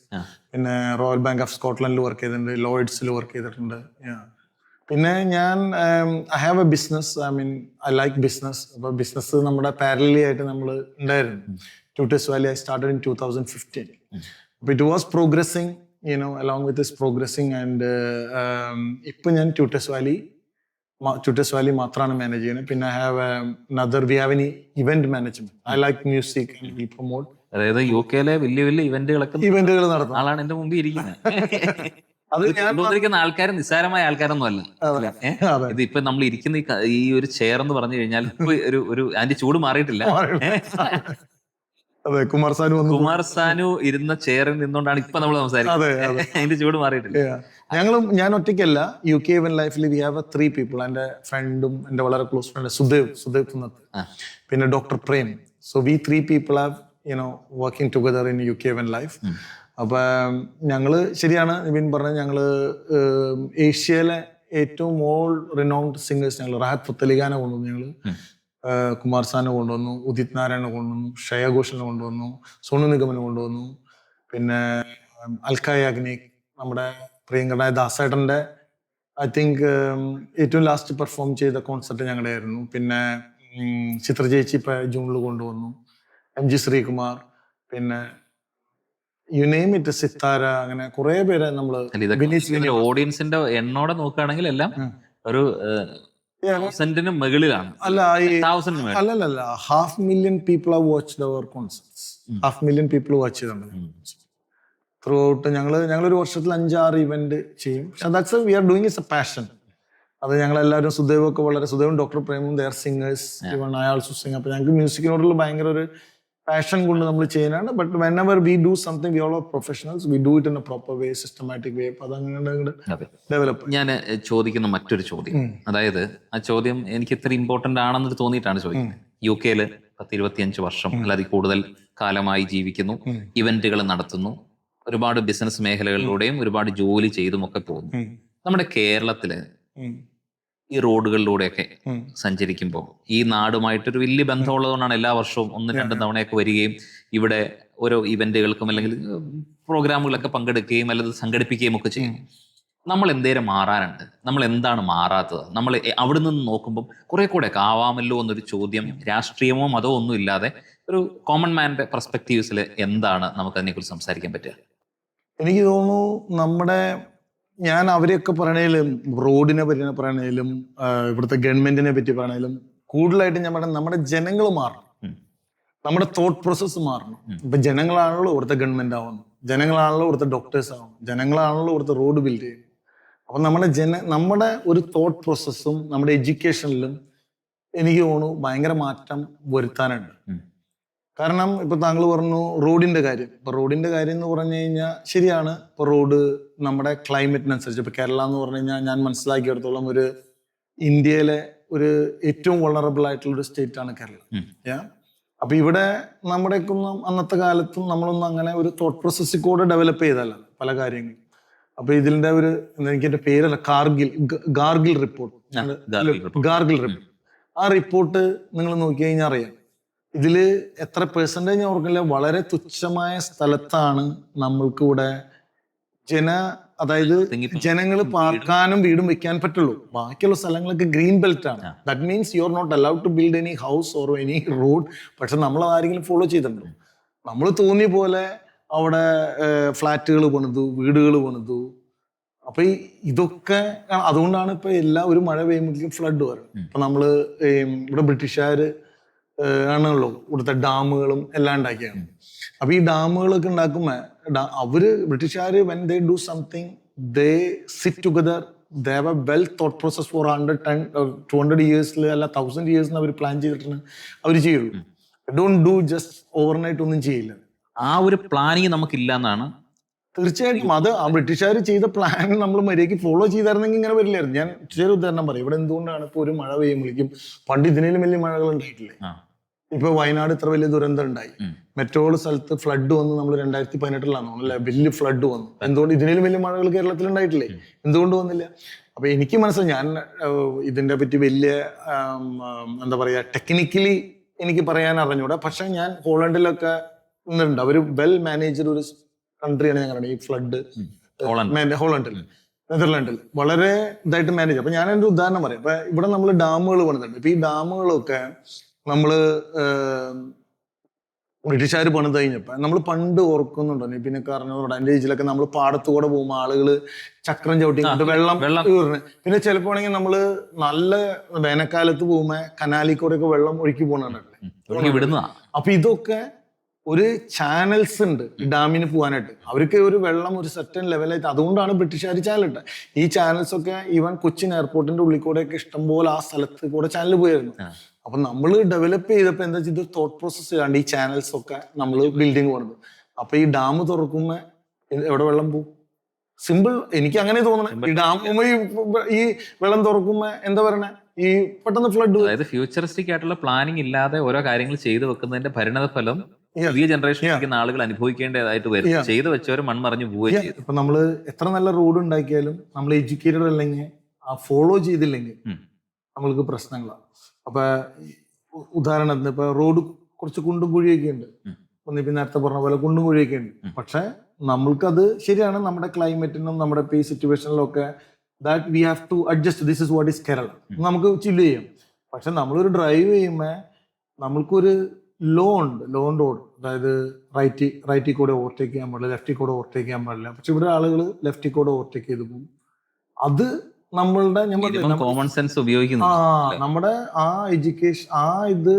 B: പിന്നെ റോയൽ ബാങ്ക് ഓഫ് സ്കോട്ട്ലൻഡിൽ വർക്ക് ചെയ്തിട്ടുണ്ട്. ലോയിഡ്സിൽ വർക്ക് ചെയ്തിട്ടുണ്ട്. പിന്നെ ഞാൻ I have A business. I like business. അപ്പൊ ബിസിനസ് നമ്മുടെ പാരലി ആയിട്ട് നമ്മൾ ഉണ്ടായിരുന്നു. Tutors Valley I started in 2015. അപ്പൊ it was progressing along with this progressing and ഇപ്പൊ ഞാൻ ട്യൂട്ടേഴ്സ് വാലി മാത്രമാണ് മാനേജ് ചെയ്യുന്നത്. പിന്നെ I have we have an event management. I like music and we promote.
A: അതായത് UK-ലെ വലിയ വലിയ ഇവന്റുകൾ
B: നടത്തുന്ന
A: ആളാണ് എന്റെ മുമ്പിൽ ഇരിക്കുന്നത്. അത് ഞാൻ ആൾക്കാർ നിസ്സാരമായ ആൾക്കാരൊന്നും അല്ല. ഇത് ഇപ്പൊ നമ്മൾ ഇരിക്കുന്ന ഈ ഒരു ചെയർ എന്ന് പറഞ്ഞു കഴിഞ്ഞാൽ ഇപ്പൊ ഒരു അതിന്റെ ചൂട് മാറിയിട്ടില്ല.
B: അതെ, കുമാർ
A: സാനു ഇരുന്ന ചെയറിൽ നിന്നുകൊണ്ടാണ് ഇപ്പൊ നമ്മൾ സംസാരിക്കുന്നത്. അതിന്റെ ചൂട് മാറിയിട്ടില്ല.
B: ഞാൻ ഒറ്റയ്ക്കല്ല. UK Event ലൈഫിൽ വി ഹാവ് 3 people. എന്റെ ഫ്രണ്ടും എന്റെ വളരെ ക്ലോസ് ഫ്രണ്ട് സുദേവ് കുന്നത്ത്, പിന്നെ doctor Prem. So we 3 people have working together in UK Event life. അപ്പൊ ഞങ്ങള് ശരിയാണ് നിവിൻ പറഞ്ഞത്, ഞങ്ങള് ഏഷ്യയിലെ ഏറ്റവും ഓൾ റിനൗണ്ട് സിംഗേഴ്സ് ഞങ്ങൾ റാഹത്ത് ഫത്തഹ് അലി ഖാനെ കൊണ്ടുവന്നു, ഞങ്ങള് കുമാർ സാനെ കൊണ്ടുവന്നു, ഉദിത് നാരായണനെ കൊണ്ടുവന്നു, ശ്രേയ ഘോഷലിനെ കൊണ്ടുവന്നു, സോണു നിഗമിനെ കൊണ്ടുവന്നു, പിന്നെ അൽക്ക യാഗ്നിക്, നമ്മുടെ പ്രിയങ്കരനായ ദാസേട്ടൻ്റെ ഐ തിങ്ക് ഏറ്റവും ലാസ്റ്റ് പെർഫോം ചെയ്ത കോൺസെർട്ട് ഞങ്ങളുടെ ആയിരുന്നു. പിന്നെ ചിത്ര ചേച്ചി ഇപ്പൊ ജൂണിൽ കൊണ്ടുവന്നു, MG ശ്രീകുമാർ, പിന്നെ യു നെയിം ഇറ്റ്, സിത്താര, അങ്ങനെ കുറെ പേരെ നമ്മള്
A: ഓഡിയൻസിന്റെ എണ്ണോടെ നോക്കുകയാണെങ്കിൽ എല്ലാം ഒരു സെന്റിന് മുകളിലാണ്.
B: അല്ല, അല്ലല്ല 500,000 people have watched our concerts. 500,000 people watch ചെയ്തിട്ടുണ്ട് ത്രൂ ഔട്ട്. ഞങ്ങളൊരു വർഷത്തിൽ 5-6 ഇവന്റ് ചെയ്യും. That's we are doing is a passion. അത് ഞങ്ങളെല്ലാവരും സുദേവും ഡോക്ടർ പ്രേമും they are singers, even I also sing. അപ്പൊ ഞങ്ങൾക്ക് മ്യൂസിക്കിനോടുള്ള ഭയങ്കര ഒരു പാഷൻ കൊണ്ട് നമ്മൾ ചെയ്യാനാണ്. But whenever we do something we all are professionals, we do it in a proper way, systematic way. അപ്പൊ അതങ്ങനെ ഡെവലപ്പ്.
A: ഞാൻ ചോദിക്കുന്ന മറ്റൊരു ചോദ്യം, അതായത് ആ ചോദ്യം എനിക്ക് ഇത്ര ഇമ്പോർട്ടന്റ് ആണെന്ന് തോന്നിയിട്ടാണ് ചോദിക്കുന്നത്. UK 10-25 വർഷം അല്ലാതെ കൂടുതൽ കാലമായി ജീവിക്കുന്നു, ഇവന്റുകൾ നടത്തുന്നു, ഒരുപാട് ബിസിനസ് മേഖലകളിലൂടെയും ഒരുപാട് ജോലി ചെയ്തുമൊക്കെ പോകുന്നു. നമ്മുടെ കേരളത്തില് ഈ റോഡുകളിലൂടെയൊക്കെ സഞ്ചരിക്കുമ്പോൾ ഈ നാടുമായിട്ടൊരു വലിയ ബന്ധമുള്ളതുകൊണ്ടാണ് എല്ലാ വർഷവും 1-2 തവണയൊക്കെ വരികയും ഇവിടെ ഓരോ ഇവന്റുകൾക്കും അല്ലെങ്കിൽ പ്രോഗ്രാമുകളൊക്കെ പങ്കെടുക്കുകയും അല്ലെങ്കിൽ സംഘടിപ്പിക്കുകയും ഒക്കെ ചെയ്യും. നമ്മൾ എന്തേലും മാറാനുണ്ട്, നമ്മൾ എന്താണ് മാറാത്തത്? നമ്മൾ അവിടെ നിന്ന് നോക്കുമ്പോൾ കുറെ കൂടെ ഒക്കെ ആവാമല്ലോ എന്നൊരു ചോദ്യം, രാഷ്ട്രീയമോ മതമോ ഒന്നും ഇല്ലാതെ ഒരു കോമൺ മാൻ്റെ പെർസ്പെക്റ്റീവ്സിൽ എന്താണ് നമുക്ക് അതിനെക്കുറിച്ച് സംസാരിക്കാൻ പറ്റുക?
B: എനിക്ക് തോന്നുന്നു ഞാൻ അവരെയൊക്കെ പറയണേലും, റോഡിനെ പറ്റി പറയണേലും, ഇവിടുത്തെ ഗവൺമെന്റിനെ പറ്റി പറയണേലും, കൂടുതലായിട്ട് ഞാൻ പറഞ്ഞ നമ്മുടെ ജനങ്ങൾ മാറണം, നമ്മുടെ തോട്ട് പ്രോസസ്സ് മാറണം. ഇപ്പൊ ജനങ്ങളാണല്ലോ ഇവിടുത്തെ ഗവൺമെന്റ് ആവുന്നത്, ജനങ്ങളാണല്ലോ ഇവിടുത്തെ ഡോക്ടേഴ്സ് ആവുന്നത്, ജനങ്ങളാണല്ലോ ഇവിടുത്തെ റോഡ് ബിൽഡ് ചെയ്യുന്നത്. അപ്പൊ നമ്മുടെ ഒരു തോട്ട് പ്രോസസ്സും നമ്മുടെ എഡ്യൂക്കേഷനിലും എനിക്ക് തോന്നുന്നു ഭയങ്കര മാറ്റം വരുത്താനുണ്ട്. കാരണം ഇപ്പൊ താങ്കൾ പറഞ്ഞു റോഡിന്റെ കാര്യം. ഇപ്പൊ റോഡിന്റെ കാര്യം എന്ന് പറഞ്ഞു കഴിഞ്ഞാൽ ശരിയാണ്. ഇപ്പൊ റോഡ് നമ്മുടെ ക്ലൈമറ്റിനനുസരിച്ച്, ഇപ്പൊ കേരള എന്ന് പറഞ്ഞു കഴിഞ്ഞാൽ ഞാൻ മനസ്സിലാക്കിയെടുത്തോളം ഒരു ഇന്ത്യയിലെ ഒരു ഏറ്റവും വൾണറബിൾ ആയിട്ടുള്ള ഒരു സ്റ്റേറ്റ് ആണ് കേരളം. അപ്പൊ ഇവിടെ നമ്മുടെയൊക്കെ അന്നത്തെ കാലത്തും നമ്മളൊന്നും അങ്ങനെ ഒരു തോട്ട് പ്രോസസ്സിൽ കൂടെ ഡെവലപ്പ് ചെയ്തല്ല പല കാര്യങ്ങളും. അപ്പൊ ഇതിന്റെ എനിക്ക് എന്റെ പേരല്ല, ഗാർഗിൽ റിപ്പോർട്ട്. ആ റിപ്പോർട്ട് നിങ്ങൾ നോക്കി കഴിഞ്ഞാൽ അറിയാം, ഇതില് എത്ര പെർസെന്റേജ് ഞാൻ ഓർക്കില്ല, വളരെ തുച്ഛമായ സ്ഥലത്താണ് നമ്മൾക്ക് ഇവിടെ അതായത് ജനങ്ങൾ പാർക്കാനും വീടും വെക്കാൻ പറ്റുള്ളൂ. ബാക്കിയുള്ള സ്ഥലങ്ങളൊക്കെ ഗ്രീൻ ബെൽറ്റ് ആണ്. That means you are not allowed to build any house or any road. പക്ഷെ നമ്മൾ ആരെങ്കിലും ഫോളോ ചെയ്തിട്ടുണ്ടോ? നമ്മൾ തോന്നിയ പോലെ അവിടെ ഫ്ലാറ്റുകൾ പണിതു, വീടുകൾ പണിതു. അപ്പൊ ഇതൊക്കെ അതുകൊണ്ടാണ് ഇപ്പൊ ഒരു മഴ പെയ്യുമ്പോഴേക്കും ഫ്ലഡ് വരും. ഇപ്പൊ നമ്മള് ഇവിടെ ബ്രിട്ടീഷുകാര് ആണല്ലോ ഇവിടുത്തെ ഡാമുകളും എല്ലാം ഉണ്ടാക്കിയാണ്. അപ്പൊ ഈ ഡാമുകളൊക്കെ ഉണ്ടാക്കുമ്പോ ബ്രിട്ടീഷുകാര് when they do something they sit together, they have a well thought process for 100-200 ഇയേഴ്സിൽ അല്ല 1000 ഇയേഴ്സിന് അവർ പ്ലാൻ ചെയ്തിട്ടാണ് അവർ ചെയ്യുള്ളൂ. ഡോണ്ട് ഡു ജസ്റ്റ് ഓവർനൈറ്റ് ഒന്നും ചെയ്യില്ല.
A: ആ ഒരു പ്ലാനിങ് നമുക്കില്ല എന്നാണ്.
B: തീർച്ചയായിട്ടും അത് ആ ബ്രിട്ടീഷുകാർ ചെയ്ത പ്ലാൻ നമ്മൾ മര്യാദയ്ക്ക് ഫോളോ ചെയ്തായിരുന്നെങ്കിൽ ഇങ്ങനെ വരില്ലായിരുന്നു. ഞാൻ ചെറിയ ഉദാഹരണം പറയും. ഇവിടെ എന്തുകൊണ്ടാണ് ഇപ്പൊ ഒരു മഴ പെയ്യുമ്പോഴേക്കും, പണ്ട് ഇതിനേലും വലിയ മഴകൾ ഉണ്ടായിട്ടില്ലേ? ഇപ്പൊ വയനാട് ഇത്ര വലിയ ദുരന്തം ഉണ്ടായി, മെട്രോള് സ്ഥലത്ത് ഫ്ലഡ് വന്ന് നമ്മൾ 2018 അല്ലെ വലിയ ഫ്ലഡ് വന്നു. എന്തുകൊണ്ട് ഇതിനേലും വലിയ മഴകൾ കേരളത്തിൽ ഉണ്ടായിട്ടില്ലേ? എന്തുകൊണ്ട് വന്നില്ല? അപ്പൊ എനിക്ക് മനസ്സിലായി, ഞാൻ ഇതിന്റെ പറ്റി വലിയ എന്താ പറയാ ടെക്നിക്കലി എനിക്ക് പറയാൻ അറിഞ്ഞൂടാ. പക്ഷെ ഞാൻ ഹോളണ്ടിലൊക്കെ നിന്നുണ്ട്. അവര് വെൽ മാനേജ്ഡ് ഒരു കൺട്രിയാണ് ഞങ്ങളുടെ ഈ ഫ്ലഡ്. ഹോളണ്ടിൽ, നെതർലാൻഡിൽ വളരെ ഇതായിട്ട് മാനേജ്. അപ്പൊ ഞാൻ എൻ്റെ ഉദാഹരണം പറയാം. ഇപ്പൊ ഇവിടെ നമ്മൾ ഡാമുകൾ പണിതുണ്ട്. ഇപ്പൊ ഈ ഡാമുകളൊക്കെ നമ്മള് ബ്രിട്ടീഷുകാർ പണിത് കഴിഞ്ഞപ്പോ നമ്മൾ പണ്ട് ഓർക്കുന്നുണ്ടോ? പിന്നെ പറഞ്ഞോട് എൻ്റെ ഏജിലൊക്കെ നമ്മൾ പാടത്തുകൂടെ പോകുമ്പോൾ ആളുകള് ചക്രം ചവിട്ടി വെള്ളം പിന്നെ ചിലപ്പോ ആണെങ്കിൽ നമ്മള് നല്ല വേനൽക്കാലത്ത് പോകുമ്പോ കനാലിൽ കൂടെ ഒക്കെ വെള്ളം ഒഴുക്കി പോകണല്ലേ. അപ്പൊ ഇതൊക്കെ ഒരു ചാനൽസ് ഉണ്ട് ഡാമിന് പോകാനായിട്ട്. അവർക്ക് ഒരു വെള്ളം ഒരു സെർട്ടൻ ലെവലായിട്ട്, അതുകൊണ്ടാണ് ബ്രിട്ടീഷുകാർ ചാനലിട്ട്. ഈ ചാനൽസ് ഒക്കെ ഈവൻ കൊച്ചിൻ എയർപോർട്ടിന്റെ ഉള്ളിൽ കൂടെ ഒക്കെ ഇഷ്ടംപോലെ ആ സ്ഥലത്ത് കൂടെ ചാനൽ പോയായിരുന്നു. അപ്പൊ നമ്മൾ ഡെവലപ്പ് ചെയ്തപ്പോ എന്താ വെച്ചാൽ തോട്ട് പ്രോസസ് ചെയ്യാണ്ട് ഈ ചാനൽസ് ഒക്കെ നമ്മൾ ബിൽഡിങ് പോകുന്നത്. അപ്പൊ ഈ ഡാം തുറക്കുമ്പോ എവിടെ വെള്ളം പോകും? സിമ്പിൾ, എനിക്ക് അങ്ങനെ തോന്നണം. ഈ ഡാം ഈ വെള്ളം തുറക്കുമ്പോ എന്താ പറയണേ, ഈ പെട്ടെന്ന് ഫ്ലഡ്.
A: അതായത് ഫ്യൂച്ചറിസ്റ്റിക് ആയിട്ടുള്ള പ്ലാനിങ് ഇല്ലാതെ ഓരോ കാര്യങ്ങൾ ചെയ്തു വെക്കുന്നതിന്റെ പരിണതഫലം പുതിയ ജനറേഷൻ ആളുകൾ അനുഭവിക്കേണ്ടതായിട്ട് വരും. ചെയ്തു വെച്ചവർ മൺമറിഞ്ഞു പോവുകയും ചെയ്തു.
B: ഇപ്പൊ നമ്മള് എത്ര നല്ല റോഡ് ഉണ്ടാക്കിയാലും നമ്മൾ എഡ്യൂക്കേറ്റഡ് അല്ലെങ്കിൽ ആ ഫോളോ ചെയ്തില്ലെങ്കിൽ നമ്മൾക്ക് പ്രശ്നങ്ങളാണ്. അപ്പൊ ഉദാഹരണത്തിന് ഇപ്പൊ റോഡ് കുറച്ച് കുണ്ടും കുഴിയൊക്കെ ഉണ്ട്. നേരത്തെ പറഞ്ഞ പോലെ കുണ്ടും കുഴിയൊക്കെ ഉണ്ട്. പക്ഷെ നമ്മൾക്കത് ശരിയാണ്, നമ്മുടെ ക്ലൈമറ്റിനും നമ്മുടെ പേ സിറ്റുവേഷനിലും ഒക്കെ that we have to adjust, this is what is Kerala, നമുക്ക് ചില്ല് ചെയ്യാം. പക്ഷെ നമ്മളൊരു ഡ്രൈവ് ചെയ്യുമ്പോൾ നമ്മൾക്കൊരു ലോ ഉണ്ട്, റോഡ്, അതായത് റൈറ്റിൽ കൂടെ ഓവർടേക്ക് ചെയ്യാൻ പാടില്ല, ലെഫ്റ്റിൽ കൂടെ ഓവർടേക്ക് ചെയ്യാൻ പാടില്ല. പക്ഷെ ഇവിടെ ആളുകൾ ലെഫ്റ്റിൽ കൂടെ ഓവർടേക്ക് ചെയ്ത് പോകും. അത് നമ്മളുടെ
A: കോമൺ സെൻസ് ഉപയോഗിക്കുന്നു.
B: നമ്മുടെ ആ എഡ്യൂക്കേഷൻ, ആ ഇത്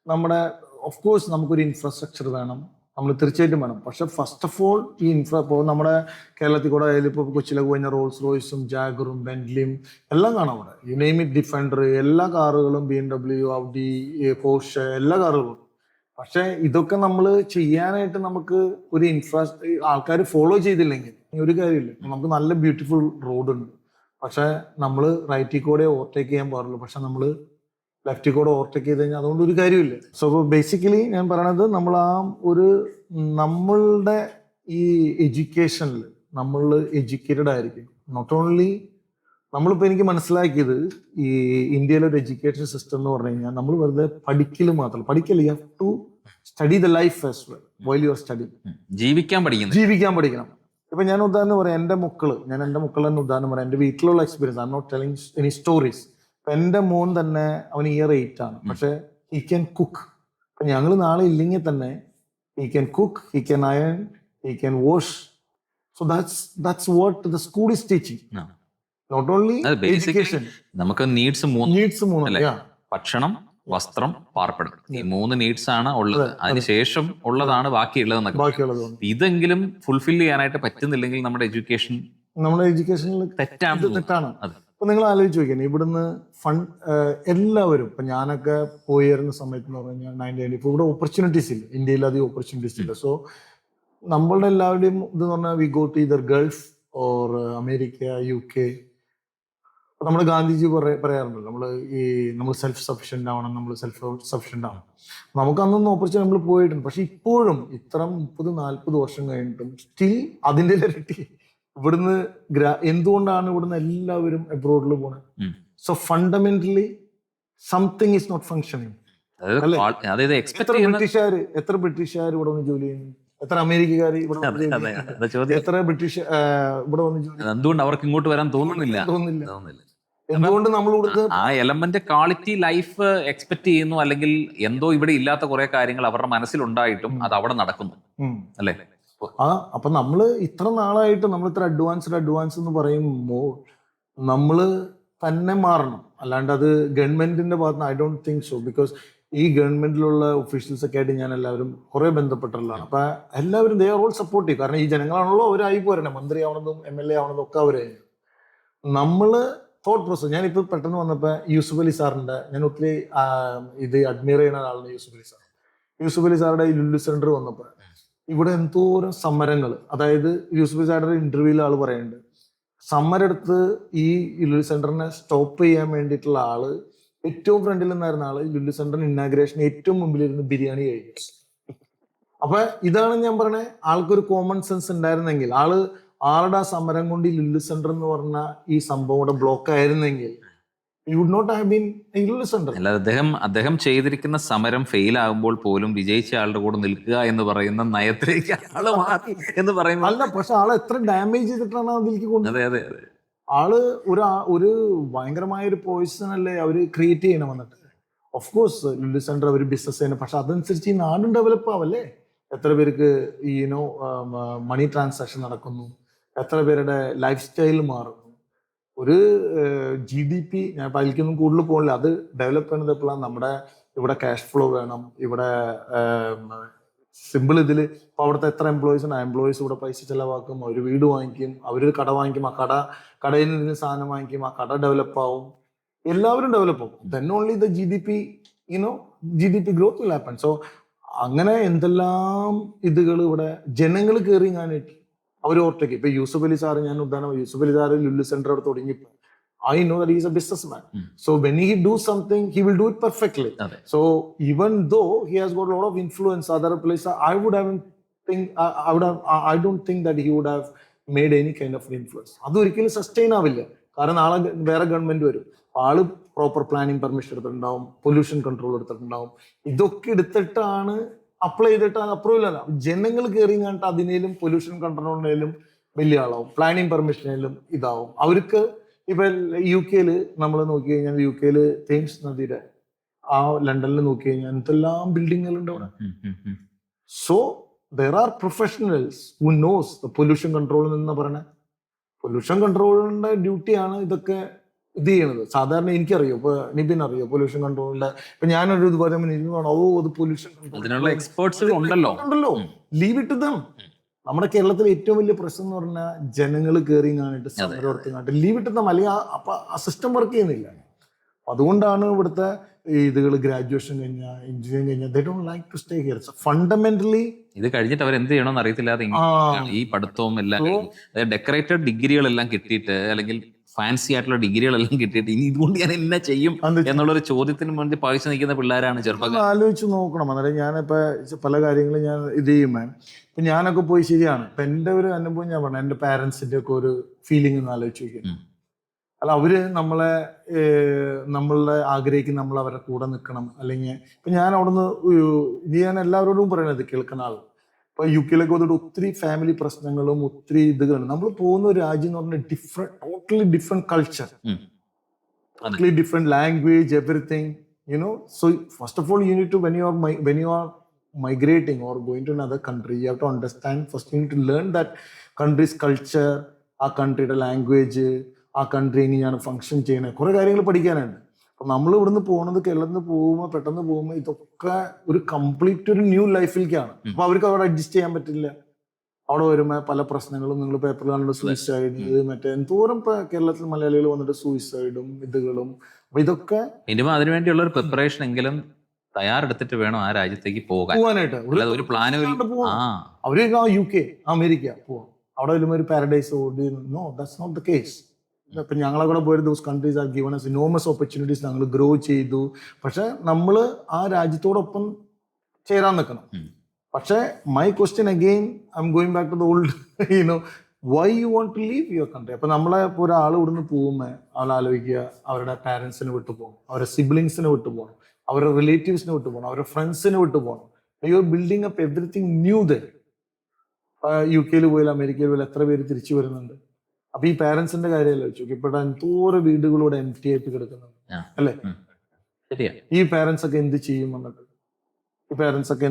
B: നമ്മുടെ ഓഫ് കോഴ്സ് നമുക്കൊരു ഇൻഫ്രാസ്ട്രക്ചർ വേണം, നമ്മൾ തീർച്ചയായിട്ടും വേണം. പക്ഷെ ഫസ്റ്റ് ഓഫ് ഓൾ ഈ ഇപ്പോൾ നമ്മുടെ കേരളത്തിൽ കൂടെ ആയാലും ഇപ്പോൾ കൊച്ചിയിലൊക്കെ കഴിഞ്ഞ റോൾസ് റോയ്സും ജാഗറും ബെന്റ്ലിയും എല്ലാം കാണാം അവിടെ. യു നെയിം ഇറ്റ്, ഡിഫൻഡർ, എല്ലാ കാറുകളും, BMW, ഔഡി, പോർഷെ, എല്ലാ കാറുകളും. പക്ഷെ ഇതൊക്കെ നമ്മൾ ചെയ്യാനായിട്ട് നമുക്ക് ഒരു ആൾക്കാർ ഫോളോ ചെയ്തില്ലെങ്കിൽ ഒരു കാര്യമില്ല. നമുക്ക് നല്ല ബ്യൂട്ടിഫുൾ റോഡ് ഉണ്ട്, പക്ഷെ നമ്മൾ റൈറ്റിൽ കൂടെ ഓവർടേക്ക് ചെയ്യാൻ പാടുള്ളൂ. പക്ഷെ നമ്മൾ ലെഫ്റ്റിൽ കൂടെ ഓവർടേക്ക് ചെയ്ത് കഴിഞ്ഞാൽ അതുകൊണ്ട് ഒരു കാര്യമില്ല. സോ ബേസിക്കലി ഞാൻ പറയണത്, നമ്മൾ ആ ഒരു നമ്മളുടെ ഈ എഡ്യൂക്കേഷനിൽ നമ്മൾ എഡ്യൂക്കേറ്റഡ് ആയിരിക്കും. നോട്ട് ഓൺലി നമ്മളിപ്പോൾ എനിക്ക് മനസ്സിലാക്കിയത് ഈ ഇന്ത്യയിലെ ഒരു എഡ്യൂക്കേഷൻ സിസ്റ്റം എന്ന് പറഞ്ഞു കഴിഞ്ഞാൽ നമ്മൾ വെറുതെ പഠിക്കൽ മാത്രമല്ല, പഠിക്കൽ you have to study the life as well while you are study. ജീവിക്കാൻ പഠിക്കണം. ഇപ്പൊ ഞാൻ ഉദാഹരണം പറയാം, എൻ്റെ മക്കൾ തന്നെ ഉദാഹരണം പറയാം, എൻ്റെ വീട്ടിലുള്ള experience. I am not telling any stories. എൻ്റെ മോൻ തന്നെ, അവൻ ഇയർ 8 ആണ്, പക്ഷെ ഹി ക്യാൻ കുക്ക്. അപ്പൊ ഞങ്ങൾ നാളെ ഇല്ലെങ്കിൽ തന്നെ he can cook, he can iron, he can wash. So that's what the school is teaching. Not only education,
A: നമുക്ക് നീഡ്സ് മൂന്ന്, ഭക്ഷണം, വസ്ത്രം, പാർപ്പിടം, ഈ 3 നീഡ്സ് ആണ് ഉള്ളത്. അതിനുശേഷം ഉള്ളതാണ് ബാക്കിയുള്ളത്. ഇതെങ്കിലും ഫുൾഫിൽ ചെയ്യാനായിട്ട് പറ്റുന്നില്ലെങ്കിൽ നമ്മുടെ എഡ്യൂക്കേഷനിൽ തെറ്റാണ്.
B: ഇപ്പൊ നിങ്ങൾ ആലോചിച്ച് നോക്കിയാൽ ഇവിടുന്ന് എല്ലാവരും, ഇപ്പൊ ഞാനൊക്കെ പോയി വരുന്ന സമയത്ത് എന്ന് പറഞ്ഞാൽ 1990 ഇപ്പൊ ഇവിടെ ഓപ്പർച്യൂണിറ്റീസ് ഇല്ല, ഇന്ത്യയിൽ അധികം ഓപ്പർച്യൂണിറ്റീസ് ഇല്ല. സോ നമ്മളുടെ എല്ലാവരുടെയും ഇതെന്ന് പറഞ്ഞാൽ we go to either gulf or America, UK. നമ്മുടെ ഗാന്ധിജി പറയാറുണ്ടല്ലോ, നമ്മൾ സെൽഫ് സഫിഷ്യന്റ് ആവണം, നമ്മൾ നമുക്ക് അന്നൊന്നും ഓപ്പർച്യൂണിറ്റി നമ്മൾ പോയിട്ടുണ്ട്. പക്ഷെ ഇപ്പോഴും ഇത്ര 30-40 വർഷം കഴിഞ്ഞിട്ടും സ്റ്റിൽ അതിൻ്റെ ഇരട്ടി ഇവിടുന്ന് എന്തുകൊണ്ടാണ് ഇവിടുന്ന് എല്ലാവരും അബ്രോഡിൽ പോണത്? So fundamentally something is not functioning. എത്ര ബ്രിട്ടീഷുകാർ ഇവിടെ വന്ന് ജോലി ചെയ്യുന്നു, എത്ര അമേരിക്കക്കാർ ഇവിടെ എത്ര ബ്രിട്ടീഷ് ഇവിടെ വന്ന് ജോലി,
A: എന്തുകൊണ്ട് അവർക്ക് ഇങ്ങോട്ട് വരാൻ തോന്നുന്നില്ല?
B: എന്തുകൊണ്ട് നമ്മൾ
A: ആ എലമെന്റ് ക്വാളിറ്റി ലൈഫ് എക്സ്പെക്ട് ചെയ്യുന്നു, അല്ലെങ്കിൽ എന്തോ ഇവിടെ ഇല്ലാത്ത കുറെ കാര്യങ്ങൾ അവരുടെ മനസ്സിലുണ്ടായിട്ടും അത് അവിടെ നടക്കുന്നു, അല്ലേ?
B: അപ്പൊ നമ്മള് ഇത്ര നാളായിട്ട് നമ്മൾ ഇത്ര അഡ്വാൻസ് എന്ന് പറയുമ്പോൾ നമ്മള് തന്നെ മാറണം. അല്ലാണ്ട് അത് ഗവൺമെന്റിന്റെ ഭാഗത്ത് I don't think so. Because ഈ ഗവൺമെന്റിലുള്ള ഒഫീഷ്യൽസ് ഒക്കെ ആയിട്ട് ഞാൻ എല്ലാവരും കുറെ ബന്ധപ്പെട്ടുള്ളതാണ്. അപ്പൊ എല്ലാവരും ദേ ആർ ഓൾ സപ്പോർട്ടീവ്. കാരണം ഈ ജനങ്ങളാണല്ലോ അവരായി പോരണേ, മന്ത്രി ആവണതും MLA ആവണതും ഒക്കെ അവരായിരുന്നു. നമ്മള് തോട്ട് പ്രോസസ്. ഞാനിപ്പോൾ പെട്ടെന്ന് വന്നപ്പോൾ യൂസുഫ് അലി സാറിന്റെ, ഞാൻ ഒത്തിരി ഇത് അഡ്മയർ ചെയ്യുന്ന ആളാണ് യൂസുഫ് അലി സാറുടെ ഈ ലുല്ലു സെന്റർ വന്നപ്പോൾ ഇവിടെ എന്തോരം സമരങ്ങൾ. അതായത് യൂസുഫ് അലി സാറുടെ ഇന്റർവ്യൂവിൽ ആള് പറയുന്നുണ്ട്, സമരം എടുത്ത് ഈ ലുല്ലു സെന്ററിനെ സ്റ്റോപ്പ് ചെയ്യാൻ വേണ്ടിയിട്ടുള്ള ആള്, ഏറ്റവും ഫ്രണ്ടിൽ നിന്നായിരുന്ന ആള് ലുല്ലു സെന്ററിന് ഇന്നാഗ്രേഷൻ ഏറ്റവും മുമ്പിലിരുന്ന് ബിരിയാണി കഴിക്കും. അപ്പൊ ഇതാണ് ഞാൻ പറഞ്ഞത്, ആൾക്കൊരു കോമൺ സെൻസ് ഉണ്ടായിരുന്നെങ്കിൽ, ആളുടെ ആ സമരം കൊണ്ട് ഈ ലുല്ലു സെന്റർ എന്ന് പറഞ്ഞ ഈ സംഭവം ഇവിടെ ബ്ലോക്ക് ആയിരുന്നെങ്കിൽ you would not have been a Lulu centre.
A: അല്ല, അദ്ദേഹം ചെയ്തിരിക്കുന്ന സമരം ഫെയിൽ ആകുമ്പോൾ പോലും വിജയിച്ച ആളുടെ കൂടെ നിൽക്കുക എന്ന് പറയുന്ന നയത്തിലേക്ക് ആള് മാറി എന്ന് പറയുന്നത്
B: അല്ല. പക്ഷെ ആളെ എത്ര ഡാമേജ് ചെയ്തിട്ടാണ് അതിലേക്ക് കൊണ്ടുപോകുന്നത്.
A: അതെ.
B: ആള് ഒരു ഭയങ്കരമായ ഒരു പോയിസൺ അല്ലേ അവര് ക്രിയേറ്റ് ചെയ്യണം വന്നിട്ട്. ഓഫ് കോഴ്സ് ലുല്ലു സെന്റർ അവർ ബിസിനസ് ചെയ്യണം, പക്ഷെ അതനുസരിച്ച് ഈ നാടും ഡെവലപ്പ് ആവല്ലേ. എത്ര പേർക്ക് മണി ട്രാൻസാക്ഷൻ നടക്കുന്നു, എത്ര പേരുടെ ലൈഫ് സ്റ്റൈൽ മാറുന്നു. ഒരു GDP, ഞാൻ അതിലേക്കൊന്നും കൂടുതൽ പോകില്ല, അത് ഡെവലപ്പ് ചെയ്യുന്നത് എപ്പോഴാണ്? നമ്മുടെ ഇവിടെ ക്യാഷ് ഫ്ലോ വേണം. ഇവിടെ സിമ്പിൾ ഇതിൽ ഇപ്പൊ അവിടുത്തെ എത്ര എംപ്ലോയീസ് ഉണ്ട്, എംപ്ലോയീസ് ഇവിടെ പൈസ ചെലവാക്കും, അവർ വീട് വാങ്ങിക്കും, അവരൊരു കട വാങ്ങിക്കും, ആ കടയിൽ നിന്ന് സാധനം വാങ്ങിക്കും, ആ കട ഡെവലപ്പ് ആവും, എല്ലാവരും ഡെവലപ്പ് ആവും. Then only the GDP growth will happen. So അങ്ങനെ എന്തെല്ലാം ഇതുകൾ ഇവിടെ ജനങ്ങൾ കയറി ഞാനിട്ട് അവർ ഓർത്തേക്ക്. ഇപ്പൊ യൂസുഫ് അലി സാറ്, ഞാൻ ഉദാഹരണം, യൂസുഫ് അലി സാറ് ലുല്ലു സെന്റർ അവിടെ തുടങ്ങിയപ്പോൾ I know that he is a businessman. So when he do something, he will do it perfectly. So even though he has got a lot of influence other places, I don't think that he would have made any kind of influence. അത് ഒരിക്കലും sustain ആവില്ല. കാരണം നാളെ വേറെ government വരും, ആള് proper planning permission എടുത്തിട്ടുണ്ടാവും, pollution control എടുത്തിട്ടുണ്ടാവും. ഇതൊക്കെ എടുത്തിട്ടാണ് അപ്ലൈ ചെയ്തിട്ട് അത് അപ്രൂവൽ അല്ല, ജനങ്ങൾ കയറി കണ്ടിട്ട് അതിനേലും പൊല്യൂഷൻ കൺട്രോളിനേലും വലിയ ആളാവും, പ്ലാനിങ് പെർമിഷനേലും ഇതാവും. അവർക്ക് ഇപ്പൊ UK നമ്മൾ നോക്കി കഴിഞ്ഞാൽ UK തേംസ് നദിയുടെ ആ ലണ്ടനിൽ നോക്കി കഴിഞ്ഞാൽ എന്തെല്ലാം ബിൽഡിങ്ങുകളുണ്ട് അവിടെ. So there R professionals who knows the pollution control എന്ന് പറയണ. പൊല്യൂഷൻ കൺട്രോളിന്റെ ഡ്യൂട്ടിയാണ് ഇതൊക്കെ ഇത് ചെയ്യണത്. സാധാരണ എനിക്കറിയോ, ഇപ്പൊ നിബിൻ അറിയോ പൊല്യൂഷൻ കൺട്രോളിന്റെ? ഇപ്പൊ ഞാനൊരു ഇത് പറയുമ്പോൾ അത് പൊല്യൂഷൻ
A: അതിനുള്ള എക്സ്പേർട്സ് ഉണ്ടല്ലോ.
B: ലീവ് ഇട്ട് ദം. നമ്മുടെ കേരളത്തിലെ ഏറ്റവും വലിയ പ്രശ്നം എന്ന് പറഞ്ഞാൽ ജനങ്ങൾ കയറി കാണിട്ട് സമരവർത്തി കാണിട്ട് ലീവ് ഇട്ട് ദം, അല്ലെങ്കിൽ ആ സിസ്റ്റം വർക്ക് ചെയ്യുന്നില്ല. അതുകൊണ്ടാണ് ഇവിടുത്തെ ഇതുകൾ ഗ്രാജുവേഷൻ കഴിഞ്ഞാൽ എഞ്ചിനീയറിംഗ് കഴിഞ്ഞാൽ they don't like to stay here. Fundamentally
A: ഇത് കഴിഞ്ഞിട്ട് അവർ എന്ത് ചെയ്യണമെന്ന് അറിയത്തില്ലാതെ ഈ പഠിത്തവും എല്ലാം ഡെക്കറേറ്റഡ് ഡിഗ്രികളെല്ലാം കിട്ടിയിട്ട്, അല്ലെങ്കിൽ ഫാൻസി ആയിട്ടുള്ള ഡിഗ്രികളെല്ലാം കിട്ടിയിട്ട് ഇനി ഇതുകൊണ്ട് ഞാൻ എന്നാ ചെയ്യും എന്നുള്ളൊരു ചോദ്യത്തിന് വേണ്ടി പഴിച്ചു നിൽക്കുന്ന പിള്ളേരാണ് ചെറുപ്പം.
B: ആലോചിച്ച് നോക്കണം. അന്നേരം ഞാനിപ്പോ പല കാര്യങ്ങളും ഞാൻ ഇത് ചെയ്യുമ്പോ ഇപ്പൊ ഞാനൊക്കെ പോയി, ശരിയാണ്, ഇപ്പൊ എന്റെ ഒരു അനുഭവം ഞാൻ പറഞ്ഞു, എന്റെ പാരന്റ്സിന്റെ ഒക്കെ ഒരു ഫീലിംഗ് ഒന്ന് ആലോചിച്ച് നോക്കിയാണ്. അല്ല, അവര് നമ്മളെ ആഗ്രഹിക്കും നമ്മൾ അവരുടെ കൂടെ നിൽക്കണം. അല്ലെങ്കിൽ ഇപ്പൊ ഞാൻ അവിടുന്ന് ഇത് ഞാൻ എല്ലാവരോടും പറയണത് കേൾക്കുന്ന ആൾ. ഇപ്പൊ UK വന്നിട്ട് ഒത്തിരി ഫാമിലി പ്രശ്നങ്ങളും ഒത്തിരി ഇതുകളും. നമ്മൾ പോകുന്ന ഒരു രാജ്യം എന്ന് പറഞ്ഞാൽ totally different culture, totally different language, everything, So first of all, you need to, when you are migrating or going to another country, you have to understand, first you need to learn that country's culture, ആ കൺട്രിയുടെ language, ആ country എങ്ങനെയാണ് function ചെയ്യണത്, കുറെ കാര്യങ്ങൾ പഠിക്കാനുണ്ട്. അപ്പൊ നമ്മൾ ഇവിടുന്ന് പോകുന്നത്, കേരളത്തിൽ നിന്ന് പോകുമ്പോൾ പെട്ടെന്ന് പോകുമ്പോൾ ഇതൊക്കെ ഒരു കംപ്ലീറ്റ് ഒരു ന്യൂ ലൈഫിലേക്കാണ്. അപ്പൊ അവർക്ക് അവിടെ അഡ്ജസ്റ്റ് ചെയ്യാൻ പറ്റില്ല. അവിടെ വരുമ്പോൾ പല പ്രശ്നങ്ങളും, നിങ്ങൾ പേപ്പറിൽ കണ്ടിട്ട് സൂയിസൈഡ്, മറ്റേ എന്തോരം ഇപ്പൊ കേരളത്തിൽ മലയാളികൾ വന്നിട്ട് സൂയിസൈഡും ഇതുകളും. അപ്പൊ ഇതൊക്കെ
A: മിനിമം അതിനുവേണ്ടിയുള്ള ഒരു പ്രിപ്പറേഷൻ എങ്കിലും തയ്യാറെടുത്തിട്ട് വേണം ആ രാജ്യത്തേക്ക്
B: പോകാനായിട്ട്.
A: ഒരു പ്ലാനും.
B: അവര് UK, അമേരിക്ക പോവാം, അവിടെ വരുമ്പോൾ ഒരു paradise. No, that's not the case. ഇപ്പൊ ഞങ്ങളെ കൂടെ പോയത് those countries are given us enormous opportunities. ഞങ്ങൾ ഗ്രോ ചെയ്തു. പക്ഷെ നമ്മൾ ആ രാജ്യത്തോടൊപ്പം ചേരാൻ നിൽക്കണം. പക്ഷെ my question again, I am going back to the old, why you want to leave your country? അപ്പൊ നമ്മളെ ഇപ്പൊ ഒരാൾ ഇവിടുന്ന് പോകുമ്പോൾ ആൾ ആലോചിക്കുക, അവരുടെ പാരന്റ്സിനെ വിട്ടു പോകണം, അവരുടെ സിബ്ലിങ്സിനെ വിട്ടു പോകണം, അവരുടെ റിലേറ്റീവ്സിനെ വിട്ടു പോകണം, അവരുടെ ഫ്രണ്ട്സിനെ വിട്ടു പോകണം. You are building up everything new there. UK പോയാലും അമേരിക്കയിൽ പോയാലും എത്ര പേര് തിരിച്ചു വരുന്നുണ്ട്. അപ്പൊ ഈ പാരന്റ്സിന്റെ കാര്യമല്ല വെച്ചു, ഇപ്പൊ എന്തോരം വീടുകളൂടെ എംപ്റ്റി ആയിട്ട് കിടക്കുന്നുണ്ട്, അല്ലെ? ഈ പാരന്റ്സ് ഒക്കെ എന്ത് ചെയ്യും എന്നിട്ട്? ഈ പാരന്റ്സ് ഒക്കെ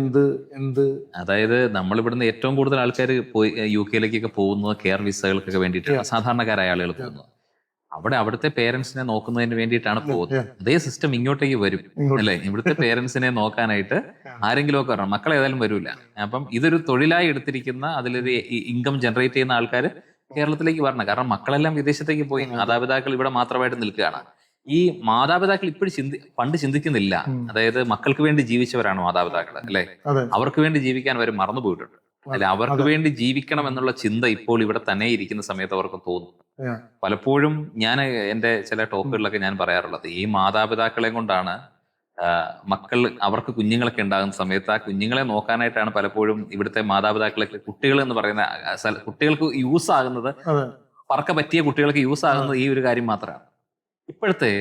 B: എന്ത്
A: അതായത് നമ്മൾ ഇവിടുന്ന് ഏറ്റവും കൂടുതൽ ആൾക്കാർ പോയി UK പോകുന്നത് കെയർ വിസകൾക്കൊക്കെ വേണ്ടിയിട്ടാണ്, സാധാരണക്കാരായ ആളുകൾ പോകുന്നത്. അവിടെ അവിടുത്തെ പേരൻസിനെ നോക്കുന്നതിന് വേണ്ടിയിട്ടാണ് പോകുന്നത്. അതേ സിസ്റ്റം ഇങ്ങോട്ടേക്ക് വരും, അല്ലെ? ഇവിടുത്തെ പേരൻസിനെ നോക്കാനായിട്ട് ആരെങ്കിലും ഒക്കെ വരണം. മക്കൾ ഏതായാലും വരൂല. അപ്പം ഇതൊരു തൊഴിലായി എടുത്തിരിക്കുന്ന, അതിലൊരു ഇൻകം ജനറേറ്റ് ചെയ്യുന്ന ആൾക്കാർ കേരളത്തിലേക്ക് വരണം. കാരണം മക്കളെല്ലാം വിദേശത്തേക്ക് പോയി, മാതാപിതാക്കൾ ഇവിടെ മാത്രമായിട്ട് നിൽക്കുകയാണ്. ഈ മാതാപിതാക്കൾ ഇപ്പോഴും പണ്ട് ചിന്തിക്കുന്നില്ല. അതായത് മക്കൾക്ക് വേണ്ടി ജീവിച്ചവരാണ് മാതാപിതാക്കൾ, അല്ലെ? അവർക്ക് വേണ്ടി ജീവിക്കാൻ അവർ മറന്നുപോയിട്ടുണ്ട്. അല്ലെ, അവർക്ക് വേണ്ടി ജീവിക്കണം എന്നുള്ള ചിന്ത ഇപ്പോൾ ഇവിടെ തന്നെ ഇരിക്കുന്ന സമയത്ത് അവർക്ക് തോന്നും. പലപ്പോഴും ഞാൻ എന്റെ ചില ടോക്കുകളിലൊക്കെ ഞാൻ പറയാറുള്ളത്, ഈ മാതാപിതാക്കളെ കൊണ്ടാണ് മക്കൾ, അവർക്ക് കുഞ്ഞുങ്ങളൊക്കെ ഉണ്ടാകുന്ന സമയത്ത് ആ കുഞ്ഞുങ്ങളെ നോക്കാനായിട്ടാണ് പലപ്പോഴും ഇവിടുത്തെ മാതാപിതാക്കളൊക്കെ, കുട്ടികൾ എന്ന് പറയുന്ന കുട്ടികൾക്ക് യൂസ് ആകുന്നത്, പറക്ക പറ്റിയ കുട്ടികൾക്ക് യൂസ് ആകുന്നത് ഈ ഒരു കാര്യം മാത്രമാണ്. ഇപ്പോഴത്തെ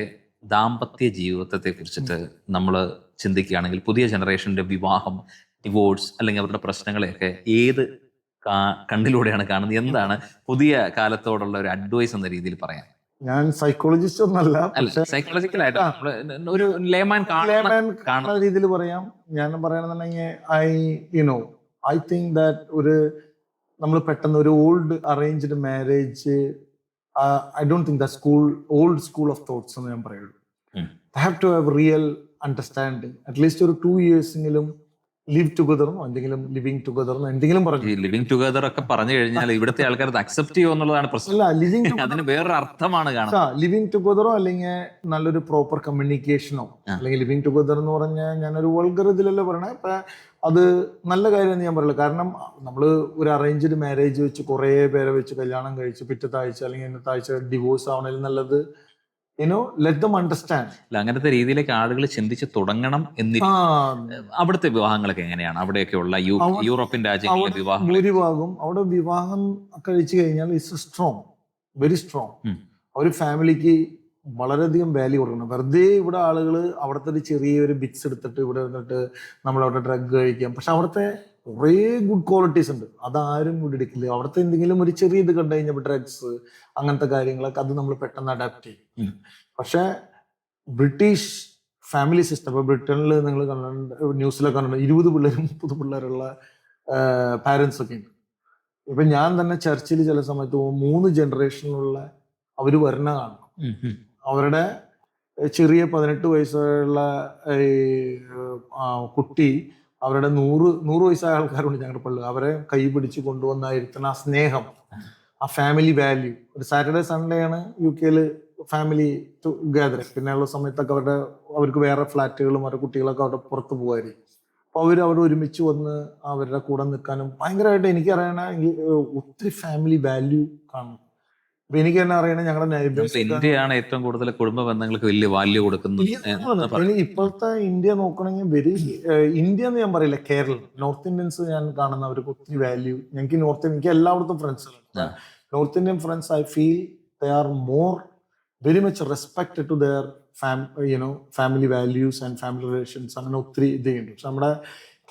A: ദാമ്പത്യ ജീവിതത്തെ കുറിച്ചിട്ട് നമ്മൾ ചിന്തിക്കുകയാണെങ്കിൽ, പുതിയ ജനറേഷന്റെ വിവാഹം, ഡിവോഴ്സ്, അല്ലെങ്കിൽ അവരുടെ പ്രശ്നങ്ങളെയൊക്കെ ഏത് കണ്ണിലൂടെയാണ് കാണുന്നത്? എന്താണ് പുതിയ കാലത്തോടുള്ള ഒരു അഡ്വൈസ് എന്ന രീതിയിൽ പറയാൻ?
B: ഞാൻ സൈക്കോളജിസ്റ്റ് ഒന്നല്ല,
A: സൈക്കോളജിക്കലായിട്ട് ഒരു ലേമാൻ കാണുന്ന
B: രീതിയിൽ പറയാം. ഞാൻ പറയണെന്നുണ്ടെങ്കിൽ ഐ തിങ്ക് ദാറ്റ് നമ്മൾ പെട്ടെന്ന് ഒരു old arranged marriage, I don't think that old school of thoughts എന്ന് ഞാൻ പറയുള്ളൂ. They have to have real understanding. At least ഒരു 2 years എങ്കിലും ലിവ് ടുഗദറും എന്തെങ്കിലും ലിവിങ് ടുഗദറും എന്തെങ്കിലും പറഞ്ഞു.
A: ലിവിങ് ടുഗദർ ഒക്കെ പറഞ്ഞു കഴിഞ്ഞാൽ ഇവിടുത്തെ ആൾക്കാർ അക്സെപ്റ്റ് ചെയ്യുമോ എന്നുള്ളതാണ് പ്രശ്നം. അതിന് വേറൊരു അർത്ഥമാണ് കാണുന്നത്.
B: ലിവിങ് ടുഗദറോ അല്ലെങ്കിൽ നല്ലൊരു പ്രോപ്പർ കമ്മ്യൂണിക്കേഷനോ, അല്ലെങ്കിൽ ലിവിങ് ടുഗദർ എന്ന് പറഞ്ഞാൽ ഞാനൊരു വൾഗർ ഇതിലല്ലേ പറയണേ. അപ്പൊ അത് നല്ല കാര്യമെന്ന് ഞാൻ പറയില്ല. കാരണം നമ്മൾ ഒരു അറേഞ്ച്ഡ് മാരേജ് വെച്ച് കുറേ പേരെ വെച്ച് കല്യാണം കഴിച്ച് പിറ്റത്തെ ആഴ്ച അല്ലെങ്കിൽ ഇന്നത്തെ ആഴ്ച ഡിവോഴ്സ് ആവണേൽ നല്ലത് ലെറ്റ് ദം അണ്ടർസ്റ്റാൻഡ്.
A: അങ്ങനത്തെ രീതിയിലേക്ക് ആളുകൾ ചിന്തിച്ച് തുടങ്ങണം. അവിടുത്തെ വിവാഹങ്ങളൊക്കെ എങ്ങനെയാണ്? അവിടെയൊക്കെ ഉള്ള യൂറോപ്യൻ രാജ്യങ്ങളിലെ വിവാഹം,
B: ഭൂരിഭാഗം അവിടെ വിവാഹം കഴിച്ചു കഴിഞ്ഞാൽ ഇറ്റ്സ് സ്ട്രോങ്, വെരി സ്ട്രോങ്. ഒരു ഫാമിലിക്ക് വളരെയധികം വാല്യൂ കൊടുക്കണം. വെറുതെ ഇവിടെ ആളുകൾ അവിടുത്തെ ഒരു ചെറിയൊരു ബിറ്റ്സ് എടുത്തിട്ട് ഇവിടെ വന്നിട്ട് നമ്മളവിടെ ഡ്രഗ് കഴിക്കാം. പക്ഷെ അവിടുത്തെ കുറേ ഗുഡ് ക്വാളിറ്റീസ് ഉണ്ട്, അതാരും ഇവിടെ എടുക്കില്ല. അവിടുത്തെ എന്തെങ്കിലും ഒരു ചെറിയ ഇത് കണ്ടു കഴിഞ്ഞപ്പോൾ ഡ്രഗ്സ് അങ്ങനത്തെ കാര്യങ്ങളൊക്കെ അത് നമ്മൾ പെട്ടെന്ന് അഡാപ്റ്റ് ചെയ്യും. പക്ഷെ ബ്രിട്ടീഷ് ഫാമിലി സിസ്റ്റം, ഇപ്പൊ ബ്രിട്ടനിൽ നിങ്ങൾ കണ്ടിട്ടുണ്ട്, ന്യൂസിലൊക്കെ കണ്ടിട്ടുണ്ട്, 20 പിള്ളേരും 30 പിള്ളേരുള്ള പാരൻസ് ഒക്കെ ഉണ്ട്. ഇപ്പൊ ഞാൻ തന്നെ ചർച്ചിൽ ചില സമയത്ത് 3 ജനറേഷനിലുള്ള അവര് വരണ കാണണം. അവരുടെ ചെറിയ 18 വയസ്സുള്ള കുട്ടി അവരുടെ 100 വയസ്സായ ആൾക്കാരുണ്ട് ഞങ്ങളുടെ പള്ളി, അവരെ കൈ പിടിച്ച് കൊണ്ടുവന്നായിരുത്തുന്ന ആ സ്നേഹം, ആ ഫാമിലി വാല്യൂ. ഒരു സാറ്റർഡേ സൺഡേ ആണ് UK ഫാമിലി ഗ്യാദറിങ്. പിന്നെയുള്ള സമയത്തൊക്കെ അവർക്ക് വേറെ ഫ്ലാറ്റുകളും അവരുടെ കുട്ടികളൊക്കെ അവിടെ പുറത്ത് പോകുമായിരിക്കും. അപ്പൊ അവിടെ ഒരുമിച്ച് വന്ന് അവരുടെ കൂടെ നിൽക്കാനും ഭയങ്കരമായിട്ട് എനിക്കറിയണ ഒത്തിരി ഫാമിലി വാല്യൂ കാണും. അപ്പൊ എനിക്ക് തന്നെ അറിയണ ഞങ്ങളുടെ
A: ഇന്ത്യയാണ് ഏറ്റവും കൂടുതൽ കുടുംബ ബന്ധങ്ങൾക്ക് വലിയ വാല്യൂ കൊടുക്കുന്നത്.
B: ഇപ്പോഴത്തെ ഇന്ത്യ നോക്കണമെങ്കിൽ ഇന്ത്യ എന്ന് ഞാൻ പറയില്ല, കേരളം, നോർത്ത് ഇന്ത്യൻസ് ഞാൻ കാണുന്ന അവർക്ക് ഒത്തിരി വാല്യൂ. എനിക്ക് എല്ലായിടത്തും ഫ്രണ്ട്സുകളുണ്ട്. North Indian friends I feel they are more very much respect to their family values and family relations. അങ്ങനെ ഒത്തിരി ഇതുണ്ട്. പക്ഷെ നമ്മുടെ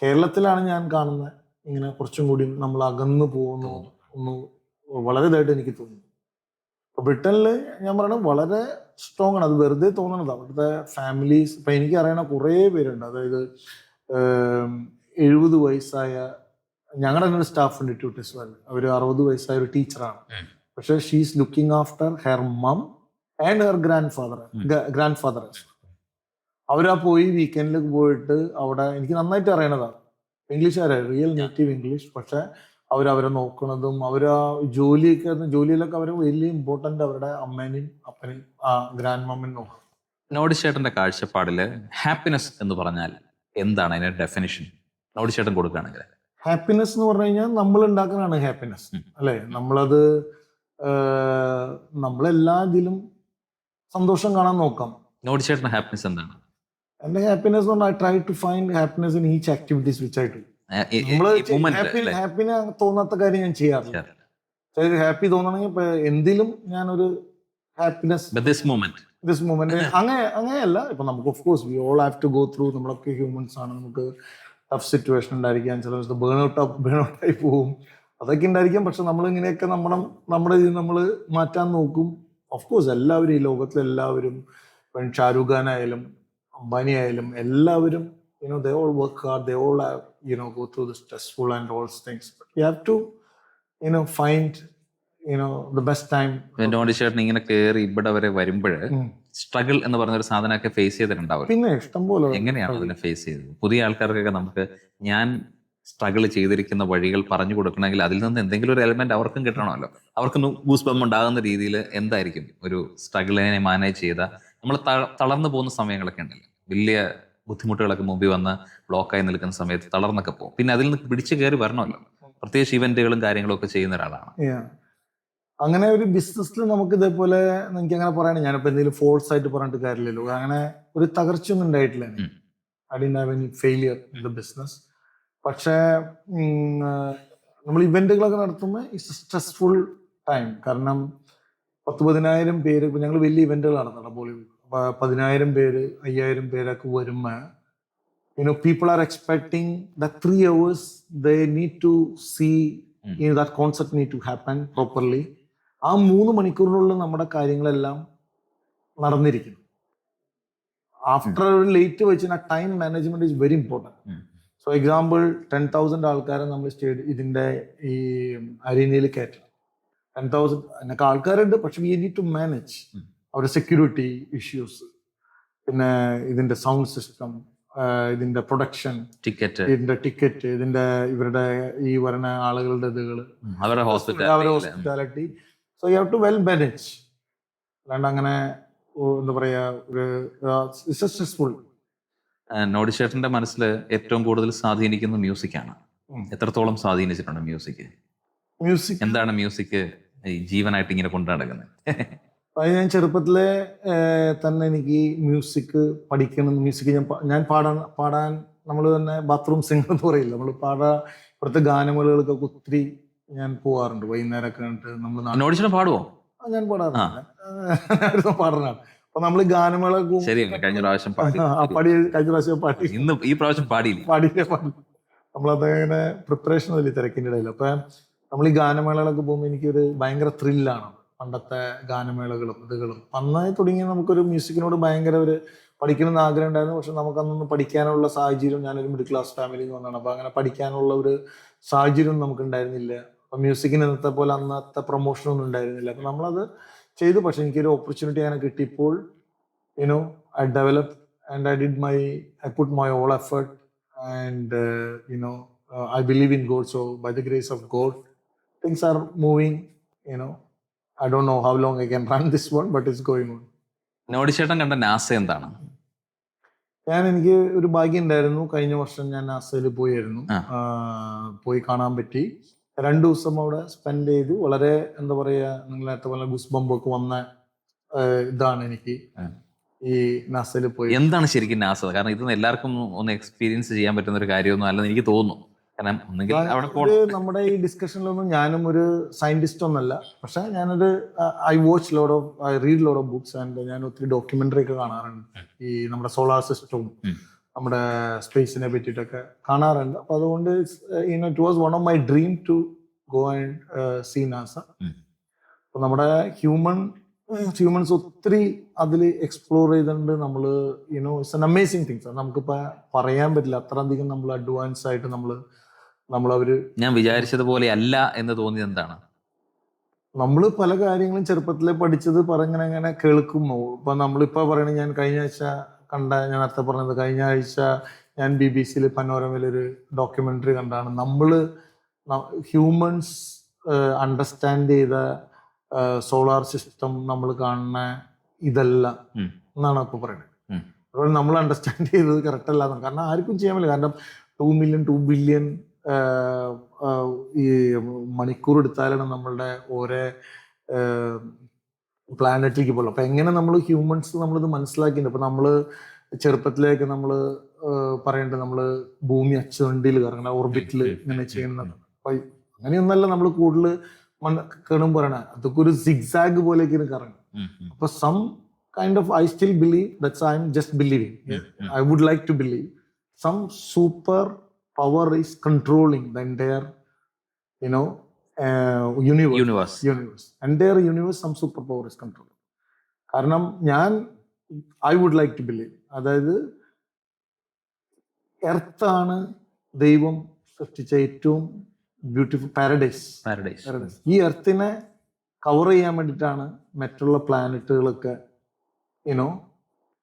B: കേരളത്തിലാണ് ഞാൻ കാണുന്നത് ഇങ്ങനെ കുറച്ചും കൂടി നമ്മൾ അകന്നു പോകുന്നു ഒന്ന് വളരെ ഇതായിട്ട് എനിക്ക് തോന്നുന്നു. ബ്രിട്ടനിൽ ഞാൻ പറയണത് വളരെ സ്ട്രോങ് ആണ്, അത് വെറുതെ തോന്നണത്. അവിടുത്തെ ഫാമിലീസ് ഇപ്പൊ എനിക്ക് അറിയണ കുറേ പേരുണ്ട്. അതായത് 70 വയസ്സായ ഞങ്ങളുടെ തന്നെ ഒരു സ്റ്റാഫ് ഉണ്ട് ട്യൂട്ടേഴ്സ്. അവർ 60 വയസ്സായ ഒരു ടീച്ചറാണ്. പക്ഷെ she's looking after her mum and her grandfather. അവരാ പോയി വീക്കെൻഡിൽ പോയിട്ട് അവിടെ എനിക്ക് നന്നായിട്ട് അറിയണതാണ്. ഇംഗ്ലീഷുകാരാണ്, റിയൽ നേറ്റീവ് ഇംഗ്ലീഷ്. പക്ഷെ അവരെ നോക്കുന്നതും ജോലിയിലൊക്കെ അവർ വലിയ ഇമ്പോർട്ടന്റ് അവരുടെ അമ്മേനെയും അപ്പനെയും ഗ്രാൻഡ് മമ്മിനും നോക്കും.
A: നോഡി ചേട്ടന്റെ കാഴ്ചപ്പാടില് ഹാപ്പിനെസ് എന്ന് പറഞ്ഞാൽ എന്താണ് അതിന്റെ ഡെഫിനിഷൻ നോഡി ചേട്ടൻ കൊടുക്കുകയാണെങ്കിൽ?
B: ഹാപ്പിനെസ് എന്ന് പറഞ്ഞു കഴിഞ്ഞാൽ നമ്മൾ ഉണ്ടാക്കുന്നതാണ് ഹാപ്പിനെസ്, അല്ലെ? നമ്മളെല്ലാ ഇതിലും സന്തോഷം കാണാൻ നോക്കാം.
A: നോഡി ചേട്ടന്റെ ഹാപ്പിനെസ് എന്താണ്?
B: എന്റെ happiness I try to find happiness in each activities which I do. Happy തോന്നാത്ത കാര്യം ഞാൻ ചെയ്യാറില്ല. ഹാപ്പി തോന്നണമെങ്കിൽ ഇപ്പൊ എന്തിലും ഞാനൊരു ഹാപ്പിനെസ്
A: ദിസ് മൊമെന്റ്
B: അങ്ങനെയല്ല. ഇപ്പൊ നമുക്ക് of course we all have to go through, നമ്മളൊക്കെ ഹ്യൂമൻസ് ആണ്, നമുക്ക് ടഫ് സിറ്റുവേഷൻ ഉണ്ടായിരിക്കാം, ചില ദിവസത്തെ ബേൺ ഔട്ടായി പോവും, അതൊക്കെ ഉണ്ടായിരിക്കാം. പക്ഷെ നമ്മൾ ഇങ്ങനെയൊക്കെ നമ്മുടെ ഇത് നമ്മൾ മാറ്റാൻ നോക്കും. ഓഫ് കോഴ്സ് എല്ലാവരും, ഈ ലോകത്തിലെല്ലാവരും, ഷാരൂഖ് ഖാൻ ആയാലും അംബാനി ആയാലും എല്ലാവരും they all work hard, they all have, go through the stressful and all things, but you have to find the best time.
A: Noddy ചേട്ടൻ ഇങ്ങനെ കയറി ഇവിടെ വരെ വരുമ്പോൾ സ്ട്രഗിൾ എന്ന് പറഞ്ഞ ഒരു സാധനമൊക്കെ ഫേസ് ചെയ്തിട്ടുണ്ടാവും.
B: പിന്നെ ഇഷ്ടംപോലെ.
A: എങ്ങനെയാണ് അതിനെ ഫേസ് ചെയ്തത്? പുതിയ ആൾക്കാർക്കൊക്കെ നമുക്ക് ഞാൻ സ്ട്രഗിൾ ചെയ്തിരിക്കുന്ന വഴികൾ പറഞ്ഞു കൊടുക്കണമെങ്കിൽ അതിൽ നിന്ന് എന്തെങ്കിലും ഒരു എലമെന്റ് അവർക്കും കിട്ടണമല്ലോ. അവർക്കൊന്ന് ഗൂസ് ബം ഉണ്ടാകുന്ന രീതിയിൽ എന്തായിരിക്കും ഒരു സ്ട്രഗിളിനെ മാനേജ് ചെയ്ത, നമ്മൾ തളർന്നു പോകുന്ന സമയങ്ങളൊക്കെ ഉണ്ടല്ലോ, വലിയ ബുദ്ധിമുട്ടുകളൊക്കെ മുമ്പിൽ വന്ന് ബ്ലോക്കായി നിൽക്കുന്ന സമയത്ത് തളർന്നൊക്കെ പോകും. പിന്നെ അതിൽ നിന്ന് പിടിച്ചു കയറി വരണമല്ലോ, പ്രത്യേകിച്ച് ഇവന്റുകളും കാര്യങ്ങളും ഒക്കെ ചെയ്യുന്ന ഒരാളാണ്.
B: അങ്ങനെ ഒരു ബിസിനസ്സിൽ നമുക്ക് ഇതേപോലെ എനിക്ക് അങ്ങനെ പറയണേ, ഞാനിപ്പോ എന്തെങ്കിലും ഫോൾസ് ആയിട്ട് പറഞ്ഞിട്ട് കാര്യമില്ലല്ലോ. അങ്ങനെ ഒരു തകർച്ചയൊന്നും ഉണ്ടായിട്ടില്ല. I didn't have any failure in the business. പക്ഷേ നമ്മൾ ഇവന്റുകളൊക്കെ നടത്തുമ്പോൾ ഇറ്റ്സ് സ്ട്രെസ്ഫുൾ ടൈം. കാരണം 10,000 പേര്, ഇപ്പൊ ഞങ്ങൾ വലിയ ഇവന്റുകൾ നടത്തണം, ബോളിവുഡ് 10,000 പേര് 5,000 പേരൊക്കെ വരുമ്പോൾ people are expecting that 3 hours they need to see that concert need to happen properly. ആ 3 മണിക്കൂറിനുള്ളിൽ നമ്മുടെ കാര്യങ്ങളെല്ലാം നടന്നിരിക്കും. ആഫ്റ്റർ ഒരു ലേറ്റ് വെച്ച് time management is very important. So example 10,000 ആൾക്കാരെ നമ്മൾ ഇതിന്റെ ഈ അരീനയിൽ കയറ്റണം. 10,000 എന്നൊക്കെ ആൾക്കാരുണ്ട്, പക്ഷെ വി നീഡ് ടു മാനേജ് അവരുടെ സെക്യൂരിറ്റി ഇഷ്യൂസ്, പിന്നെ ഇതിന്റെ സൗണ്ട് സിസ്റ്റം, ഇതിന്റെ പ്രൊഡക്ഷൻ, ഇതിന്റെ ടിക്കറ്റ്, ഇവരുടെ ഈ വരുന്ന ആളുകളുടെ അവരുടെ hospitality. So you have to well manage. അല്ലാണ്ട് അങ്ങനെ എന്താ പറയാ, ഒരു സ്ട്രെസ്ഫുൾ.
A: നോഡി ചേട്ടന്റെ മനസ്സിൽ ഏറ്റവും കൂടുതൽ സ്വാധീനിക്കുന്ന മ്യൂസിക്കാണ്. എത്രത്തോളം സ്വാധീനിച്ചിട്ടുണ്ട് മ്യൂസിക്? എന്താണ് മ്യൂസിക് ജീവനായിട്ട് ഇങ്ങനെ കൊണ്ടു നടക്കുന്നത്?
B: ഞാൻ ചെറുപ്പത്തിലെ തന്നെ എനിക്ക് മ്യൂസിക് പഠിക്കണം. മ്യൂസിക് ഞാൻ പാടാൻ നമ്മൾ തന്നെ ബാത്റൂം സിംഗർ എന്ന് പറയില്ല, നമ്മൾ ഇവിടുത്തെ ഗാനമേളകൾക്കൊക്കെ ഒത്തിരി ഞാൻ പോവാറുണ്ട്. വൈകുന്നേരമൊക്കെ നമ്മൾ
A: പാടുവോ?
B: ഞാൻ പാടാറുണ്ട്, പാടുന്നതാണ്. അപ്പൊ നമ്മൾ ഗാനമേള
A: ശരിയാണ്, കഴിഞ്ഞ പ്രാവശ്യം പാടി.
B: പാടി കഴിഞ്ഞ പ്രാവശ്യം പാടി
A: ഇന്ന് ഈ പ്രാവശ്യം പാടിയില്ല.
B: പാടിയില്ല പാടി നമ്മളതങ്ങനെ പ്രിപ്പറേഷൻ വലിയ തിരക്കിൻ്റെ ഇടയിൽ. അപ്പൊ നമ്മൾ ഈ ഗാനമേളകളൊക്കെ പോകുമ്പോൾ എനിക്കൊരു ഭയങ്കര ത്രില്ലാണ് പണ്ടത്തെ ഗാനമേളകളും ഇതുകളും. അന്നായി തുടങ്ങി നമുക്കൊരു മ്യൂസിക്കിനോട് ഭയങ്കര ഒരു പഠിക്കണമെന്ന് ആഗ്രഹം ഉണ്ടായിരുന്നു. പക്ഷെ നമുക്കന്നൊന്നും പഠിക്കാനുള്ള സാഹചര്യം, ഞാനൊരു മിഡിൽ ക്ലാസ് ഫാമിലിയിൽ നിന്ന് വന്നതാണ്. അപ്പൊ അങ്ങനെ പഠിക്കാനുള്ള ഒരു സാഹചര്യം നമുക്ക് ഉണ്ടായിരുന്നില്ല. അപ്പൊ മ്യൂസിക്കിന് ഇന്നത്തെ പോലെ അന്നത്തെ പ്രൊമോഷനൊന്നും ഉണ്ടായിരുന്നില്ല. അപ്പൊ നമ്മളത് ചെയ്തു. പക്ഷെ എനിക്കൊരു ഓപ്പർച്യൂണിറ്റി അങ്ങനെ കിട്ടിയപ്പോൾ you know I developed and I put my all effort and I believe in God. So by the grace of God, things are moving. I don't know how long I can run this one, but it's going on.
A: നോഡിച്ചേട്ടൻ കണ്ട NASA എന്താണ്?
B: എനിക്ക് ഒരു ഭാഗ്യം ഉണ്ടായിരുന്നു. കഴിഞ്ഞ വർഷം ഞാൻ നാസയിൽ പോയിരുന്നു. പോയി കാണാൻ പറ്റി. 2 ദിവസം അവിടെ സ്പെൻഡ് ചെയ്തു. വളരെ എന്താ പറയാ, നിങ്ങൾ നേരത്തെ പോലെ ഗുസ് ബമ്പൊക്കെ വന്ന ഇതാണ് എനിക്ക് ഈ നാസയിൽ പോയി.
A: എന്താണ് ശരിക്കും നാസ? കാരണം ഇതൊന്നും എല്ലാവർക്കും ഒന്ന് എക്സ്പീരിയൻസ് ചെയ്യാൻ പറ്റുന്ന ഒരു കാര്യമൊന്നും അല്ലെന്ന് എനിക്ക് തോന്നുന്നു. കാരണം
B: നമ്മുടെ ഈ ഡിസ്കഷനിലൊന്നും ഞാനും ഒരു സയന്റിസ്റ്റ് ഒന്നല്ല. പക്ഷെ ഞാനൊരു I read load of books and ഞാൻ ഒത്തിരി ഡോക്യുമെന്ററി ഒക്കെ കാണാറുണ്ട്. ഈ നമ്മുടെ സോളാർ സിസ്റ്റവും നമ്മുടെ സ്പേസിനെ പറ്റിയിട്ടൊക്കെ കാണാറുണ്ട്. അപ്പൊ അതുകൊണ്ട് it was one of my dream to go and see NASA. അപ്പൊ നമ്മുടെ ഹ്യൂമൻസ് ഒത്തിരി അതിൽ എക്സ്പ്ലോർ ചെയ്തിട്ടുണ്ട്. നമ്മള് ഇറ്റ്സ് എൻ അമേസിങ് തിങ്സ്. നമുക്കിപ്പോ പറയാൻ പറ്റില്ല, അത്രയധികം നമ്മൾ അഡ്വാൻസ് ആയിട്ട് നമ്മളവര്.
A: ഞാൻ വിചാരിച്ചതുപോലെ അല്ല എന്ന് തോന്നിയത് എന്താണ്?
B: നമ്മള് പല കാര്യങ്ങളും ചെറുപ്പത്തിലെ പഠിച്ചത് പറഞ്ഞങ്ങനെ കേൾക്കുമോ. ഇപ്പൊ നമ്മളിപ്പോ പറയണ, ഞാൻ കഴിഞ്ഞ ആഴ്ച ഞാൻ നേരത്തെ പറഞ്ഞത്, കഴിഞ്ഞ ആഴ്ച ഞാൻ BBC പനോരമയിലൊരു ഡോക്യുമെന്ററി കണ്ടാണ്. നമ്മള് ഹ്യൂമൻസ് അണ്ടർസ്റ്റാൻഡ് ചെയ്ത സോളാർ സിസ്റ്റം നമ്മൾ കാണുന്ന ഇതല്ല എന്നാണ് ഇപ്പൊ പറയുന്നത്. അതുപോലെ നമ്മൾ അണ്ടർസ്റ്റാൻഡ് ചെയ്തത് കറക്റ്റ് അല്ല. കാരണം ആർക്കും ചെയ്യാൻ പറ്റില്ല. കാരണം 2 ബില്യൺ ഈ മണിക്കൂർ എടുത്താലാണ് നമ്മളുടെ ഓരോ പ്ലാനറ്റിലേക്ക് പോകുള്ളൂ. അപ്പൊ എങ്ങനെ നമ്മൾ ഹ്യൂമൻസ് നമ്മളിത് മനസ്സിലാക്കിയിട്ടുണ്ട്. അപ്പൊ നമ്മള് ചെറുപ്പത്തിലേക്ക് നമ്മള് പറയേണ്ടത് നമ്മള് ഭൂമി അച്ചുവണ്ടിയിൽ കറങ്ങണം, ഓർബിറ്റിൽ ഇങ്ങനെ ചെയ്യണം. അപ്പൊ അങ്ങനെയൊന്നല്ല നമ്മൾ കൂടുതൽ കേണും പറയണ, അതൊക്കെ ഒരു സിഗ്സാഗ് പോലെയൊക്കെ കറങ്ങും. അപ്പൊ some kind of I still believe that's I'm just believing. I would like to believe some super power is controlling the entire universe. Entire universe some super power is controlling. കാരണം I would like to believe, അതായത് എർത്താണ് ദൈവം സൃഷ്ടിച്ച ഏറ്റവും beautiful paradise. ഈ എർത്തിനെ cover ചെയ്യാൻ വേണ്ടിയിട്ടാണ് മറ്റുള്ള പ്ലാനറ്റുകളൊക്കെ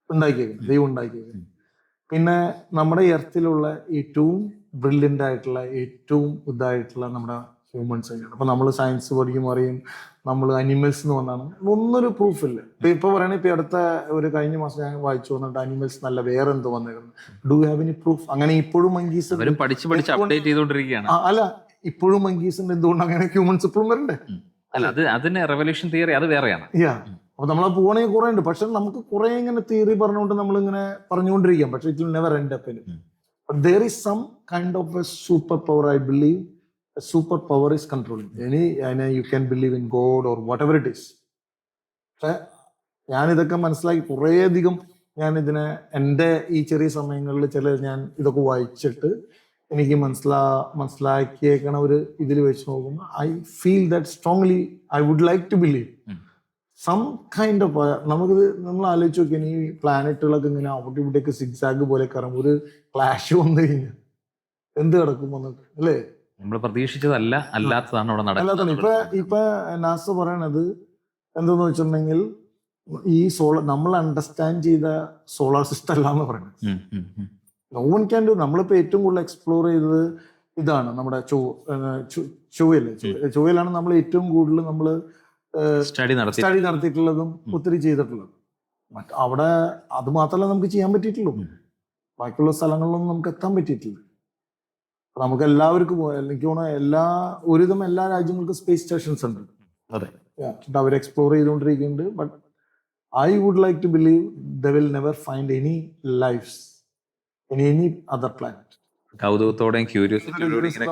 B: ഉണ്ടാക്കിയേക്കുന്നത്, ദൈവം ഉണ്ടാക്കിയേക്കുന്നത്. പിന്നെ നമ്മുടെ എർത്തിലുള്ള ഏറ്റവും ബ്രില്യൻ്റ് ആയിട്ടുള്ള ഏറ്റവും ഇതായിട്ടുള്ള നമ്മുടെ ഹ്യൂമൻസ് തന്നെയാണ്. അപ്പൊ നമ്മൾ സയൻസ് പഠിക്കുമ്പോൾ അറിയും നമ്മൾ അനിമൽസ് എന്ന് വന്നാണ്. ഒന്നൊരു പ്രൂഫില്ല. ഇപ്പൊ പറയണ ഇപ്പൊ അടുത്ത കഴിഞ്ഞ മാസം ഞാൻ വായിച്ചു വന്നിട്ട് അനിമൽസ് നല്ല വേറെ എന്തോ വന്നിരുന്നു. Do have any proof? അങ്ങനെ ഇപ്പോഴും മങ്കീസ്
A: അപ്ഡേറ്റ് ചെയ്തുകൊണ്ടിരിക്കുകയാണ്.
B: അല്ല, ഇപ്പോഴും മങ്കീസിന്റെ എന്തുകൊണ്ട് അങ്ങനെ ഹ്യൂമൻസ് ഇപ്പോഴും വരണ്ടേ?
A: അതിന് റെവല്യൂഷൻ തിയറി അത് വേറെയാണ്.
B: അപ്പൊ നമ്മളെ പോകണമെങ്കിൽ കുറെ ഉണ്ട്. പക്ഷെ നമുക്ക് കുറെ ഇങ്ങനെ തിയറി പറഞ്ഞുകൊണ്ട് നമ്മളിങ്ങനെ പറഞ്ഞുകൊണ്ടിരിക്കാം. പക്ഷെ it will never end up. But there is some kind of a superpower, I believe. A superpower is controlling. You can believe in God or whatever it is. പക്ഷെ ഞാനിതൊക്കെ മനസ്സിലാക്കി കുറേയധികം എൻ്റെ ഈ ചെറിയ സമയങ്ങളിൽ ഞാൻ ഇതൊക്കെ വായിച്ചിട്ട് എനിക്ക് മനസ്സിലാക്കിയേക്കണ ഒരു ഇതിൽ വെച്ച് നോക്കുമ്പോൾ I feel that strongly I would like to believe some kind of. നമ്മൾ ആലോചിച്ച് നോക്കിയാൽ ഈ പ്ലാനറ്റുകളൊക്കെ ഇങ്ങനെ അവിടെ ഇവിടെയൊക്കെ സിഗ്സാഗ് പോലെ കറങ്ങും. ഒരു ക്ലാഷ് വന്നു കഴിഞ്ഞാൽ എന്ത് കിടക്കും വന്നിട്ട്, അല്ലേ?
A: നമ്മൾ പ്രതീക്ഷിച്ചതല്ല, അല്ലാത്തതാണ് അവിടെ നടക്കുന്നത്.
B: ഇപ്പൊ നാസ പറയണത് എന്തെന്ന് വെച്ചിട്ടുണ്ടെങ്കിൽ ഈ നമ്മൾ അണ്ടർസ്റ്റാൻഡ് ചെയ്ത സോളാർ സിസ്റ്റം അല്ല എന്ന് പറയുന്നത്. No one can do. നമ്മളിപ്പോ ഏറ്റവും കൂടുതൽ എക്സ്പ്ലോർ ചെയ്തത് ഇതാണ് നമ്മുടെ ചൊവ്വയിലാണ് നമ്മൾ ഏറ്റവും കൂടുതൽ നമ്മള് സ്റ്റഡി നടത്തിയിട്ടുള്ളതും ഒത്തിരി ചെയ്തിട്ടുള്ളതും. അവിടെ അത് മാത്രമല്ല നമുക്ക് ചെയ്യാൻ പറ്റിയിട്ടുള്ളൂ. ബാക്കിയുള്ള സ്ഥലങ്ങളിലൊന്നും നമുക്ക് എത്താൻ പറ്റിയിട്ടില്ല. നമുക്ക് എല്ലാവർക്കും എനിക്ക് തോന്നുന്നു ഒരുവിധം എല്ലാ രാജ്യങ്ങൾക്കും സ്പേസ് സ്റ്റേഷൻസ് ഉണ്ട്. അവർ എക്സ്പ്ലോർ ചെയ്തുകൊണ്ടിരിക്കുന്നുണ്ട്. But I would like to believe they will never find any lifes in any other planet.
A: കൗതുകത്തോടെയും ക്യൂരിയോസിറ്റിയോടും ഇങ്ങനെ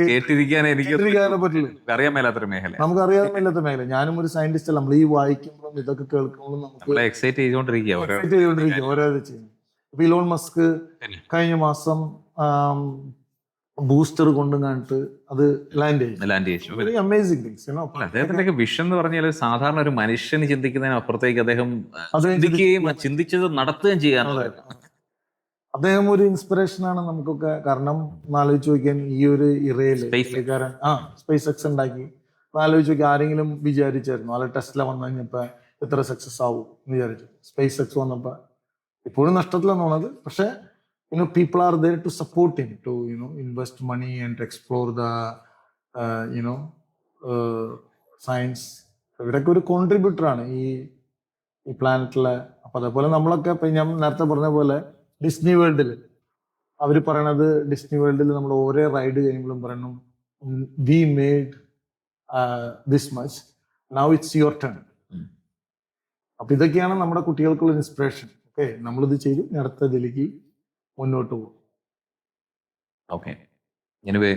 A: കേട്ടിരിക്കാൻ എനിക്ക്
B: കേട്ടിരിക്കാനേ പറ്റില്ല.
A: അറിയാൻ മേലാത്തൊരു മേഖല.
B: നമുക്ക് അറിയാമെന്നില്ലാത്ത മേഖല. ഞാനും ഒരു സയന്റിസ്റ്റ് അല്ല. നമ്മൾ ഈ വായിക്കുമ്പോഴും ഇതൊക്കെ കേൾക്കുമ്പോഴും നമുക്ക്
A: നമ്മളെ എക്സൈറ്റ് ചെയ്തുകൊണ്ടിരിക്കുക ഓരോ
B: excite ചെയ്തുകൊണ്ടിരിക്കും ഓരോ ഇത് ചെയ്യുന്നത്. ഇപ്പൊ ഇലോൺ മസ്ക് കഴിഞ്ഞ മാസം ബൂസ്റ്റർ കൊണ്ടും കണ്ടിട്ട് അത് ലാൻഡ് ചെയ്യും.
A: ലാൻഡ് ചെയ്യിച്ചു.
B: Very amazing things you know.
A: അദ്ദേഹത്തിന്റെ വിഷൻ എന്ന് പറഞ്ഞാൽ സാധാരണ ഒരു മനുഷ്യന് ചിന്തിക്കുന്നതിന് അപ്പുറത്തേക്ക് അദ്ദേഹം
B: അത്
A: ചിന്തിക്കുകയും ചിന്തിച്ചത് നടത്തുകയും ചെയ്യാറുണ്ട്.
B: അദ്ദേഹം ഒരു ഇൻസ്പിറേഷൻ ആണ് നമുക്കൊക്കെ. കാരണം ആലോചിച്ച് നോക്കിയാൽ ഈ ഒരു ഇറയില് സ്പേസ് എക്സ് ഉണ്ടാക്കി. ആലോചിച്ച് നോക്കി, ആരെങ്കിലും വിചാരിച്ചായിരുന്നു അല്ല ടെസ്ല വന്നു കഴിഞ്ഞപ്പോ എത്ര സക്സസ് ആവും എന്ന് വിചാരിച്ചു. സ്പേസ് എക്സ് വന്നപ്പോ ഇപ്പോഴും നഷ്ടത്തിലാണ് പോണത്. പക്ഷെ people are there to support him to invest money and explore the science. ഇവരൊക്കെ ഒരു കോൺട്രിബ്യൂട്ടർ ആണ് ഈ പ്ലാനറ്റിലെ. അപ്പൊ അതേപോലെ നമ്മളൊക്കെ ഇപ്പൊ ഞാൻ നേരത്തെ പറഞ്ഞ പോലെ ഡിസ്നി വേൾഡിൽ അവർ പറയണത്, ഡിസ്നി വേൾഡിൽ നമ്മൾ ഓരോ റൈഡ് കഴിയുമ്പോഴും പറയണം V made this much, now it's your turn. അപ്പൊ ഇതൊക്കെയാണ് നമ്മുടെ കുട്ടികൾക്കുള്ള ഇൻസ്പിറേഷൻ. ഓക്കെ, നമ്മളിത് ചെയ്തു, അടുത്തതിലേക്ക് മുന്നോട്ട് പോകും.
A: Okay. Anyway,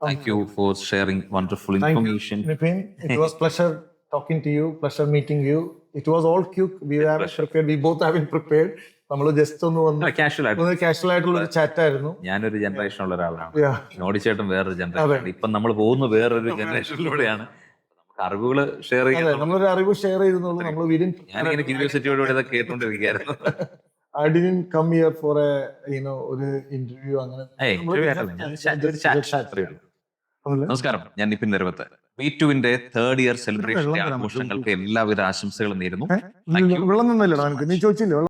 A: thank you for sharing wonderful information.
B: Nipin, it was pleasure talking to you, pleasure meeting you. It was all quick. We haven't prepared. We both haven't prepared. നമ്മൾ just ഒന്ന് വന്ന്
A: casual ആയിട്ട്
B: casual ആയിട്ടുള്ള ഒരു chat ആയിരുന്നു.
A: ഞാനൊരു ജനറേഷനുള്ള ഒരാളാണ്,
B: Yeah.
A: നോടിച്ചേട്ടൻ വേറൊരു ജനറേഷൻ. ഇപ്പം നമ്മൾ പോകുന്ന വേറൊരു ജനറേഷനിലൂടെയാണ്. നമുക്ക് അറിവുകൾ ഷെയർ
B: അതെ,
A: ചെയ്യാൻ
B: നമ്മളൊരു അറിവ് ഷെയർ ചെയ്തെന്നുള്ളൂ. നമ്മൾ
A: ഞാനിങ്ങനെ ക്യൂരിയോസിറ്റിയോടുകൂടി ഇതൊക്കെ കേട്ടോണ്ടിരിക്കുകയായിരുന്നു.
B: I didn't come here for a ഒരു ഇന്റർവ്യൂ അങ്ങനെ.
A: നമസ്കാരം, ഞാൻ നിപിൻ നിരവത്ത്. V2-ന്റെ 3rd ഇയർ സെലിബ്രേഷൻ ആഘോഷങ്ങൾക്ക് എല്ലാവിധ ആശംസകളും നേരുന്നു.
B: വെള്ളം തന്നല്ലോ, നീ ചോദിച്ചില്ലേ?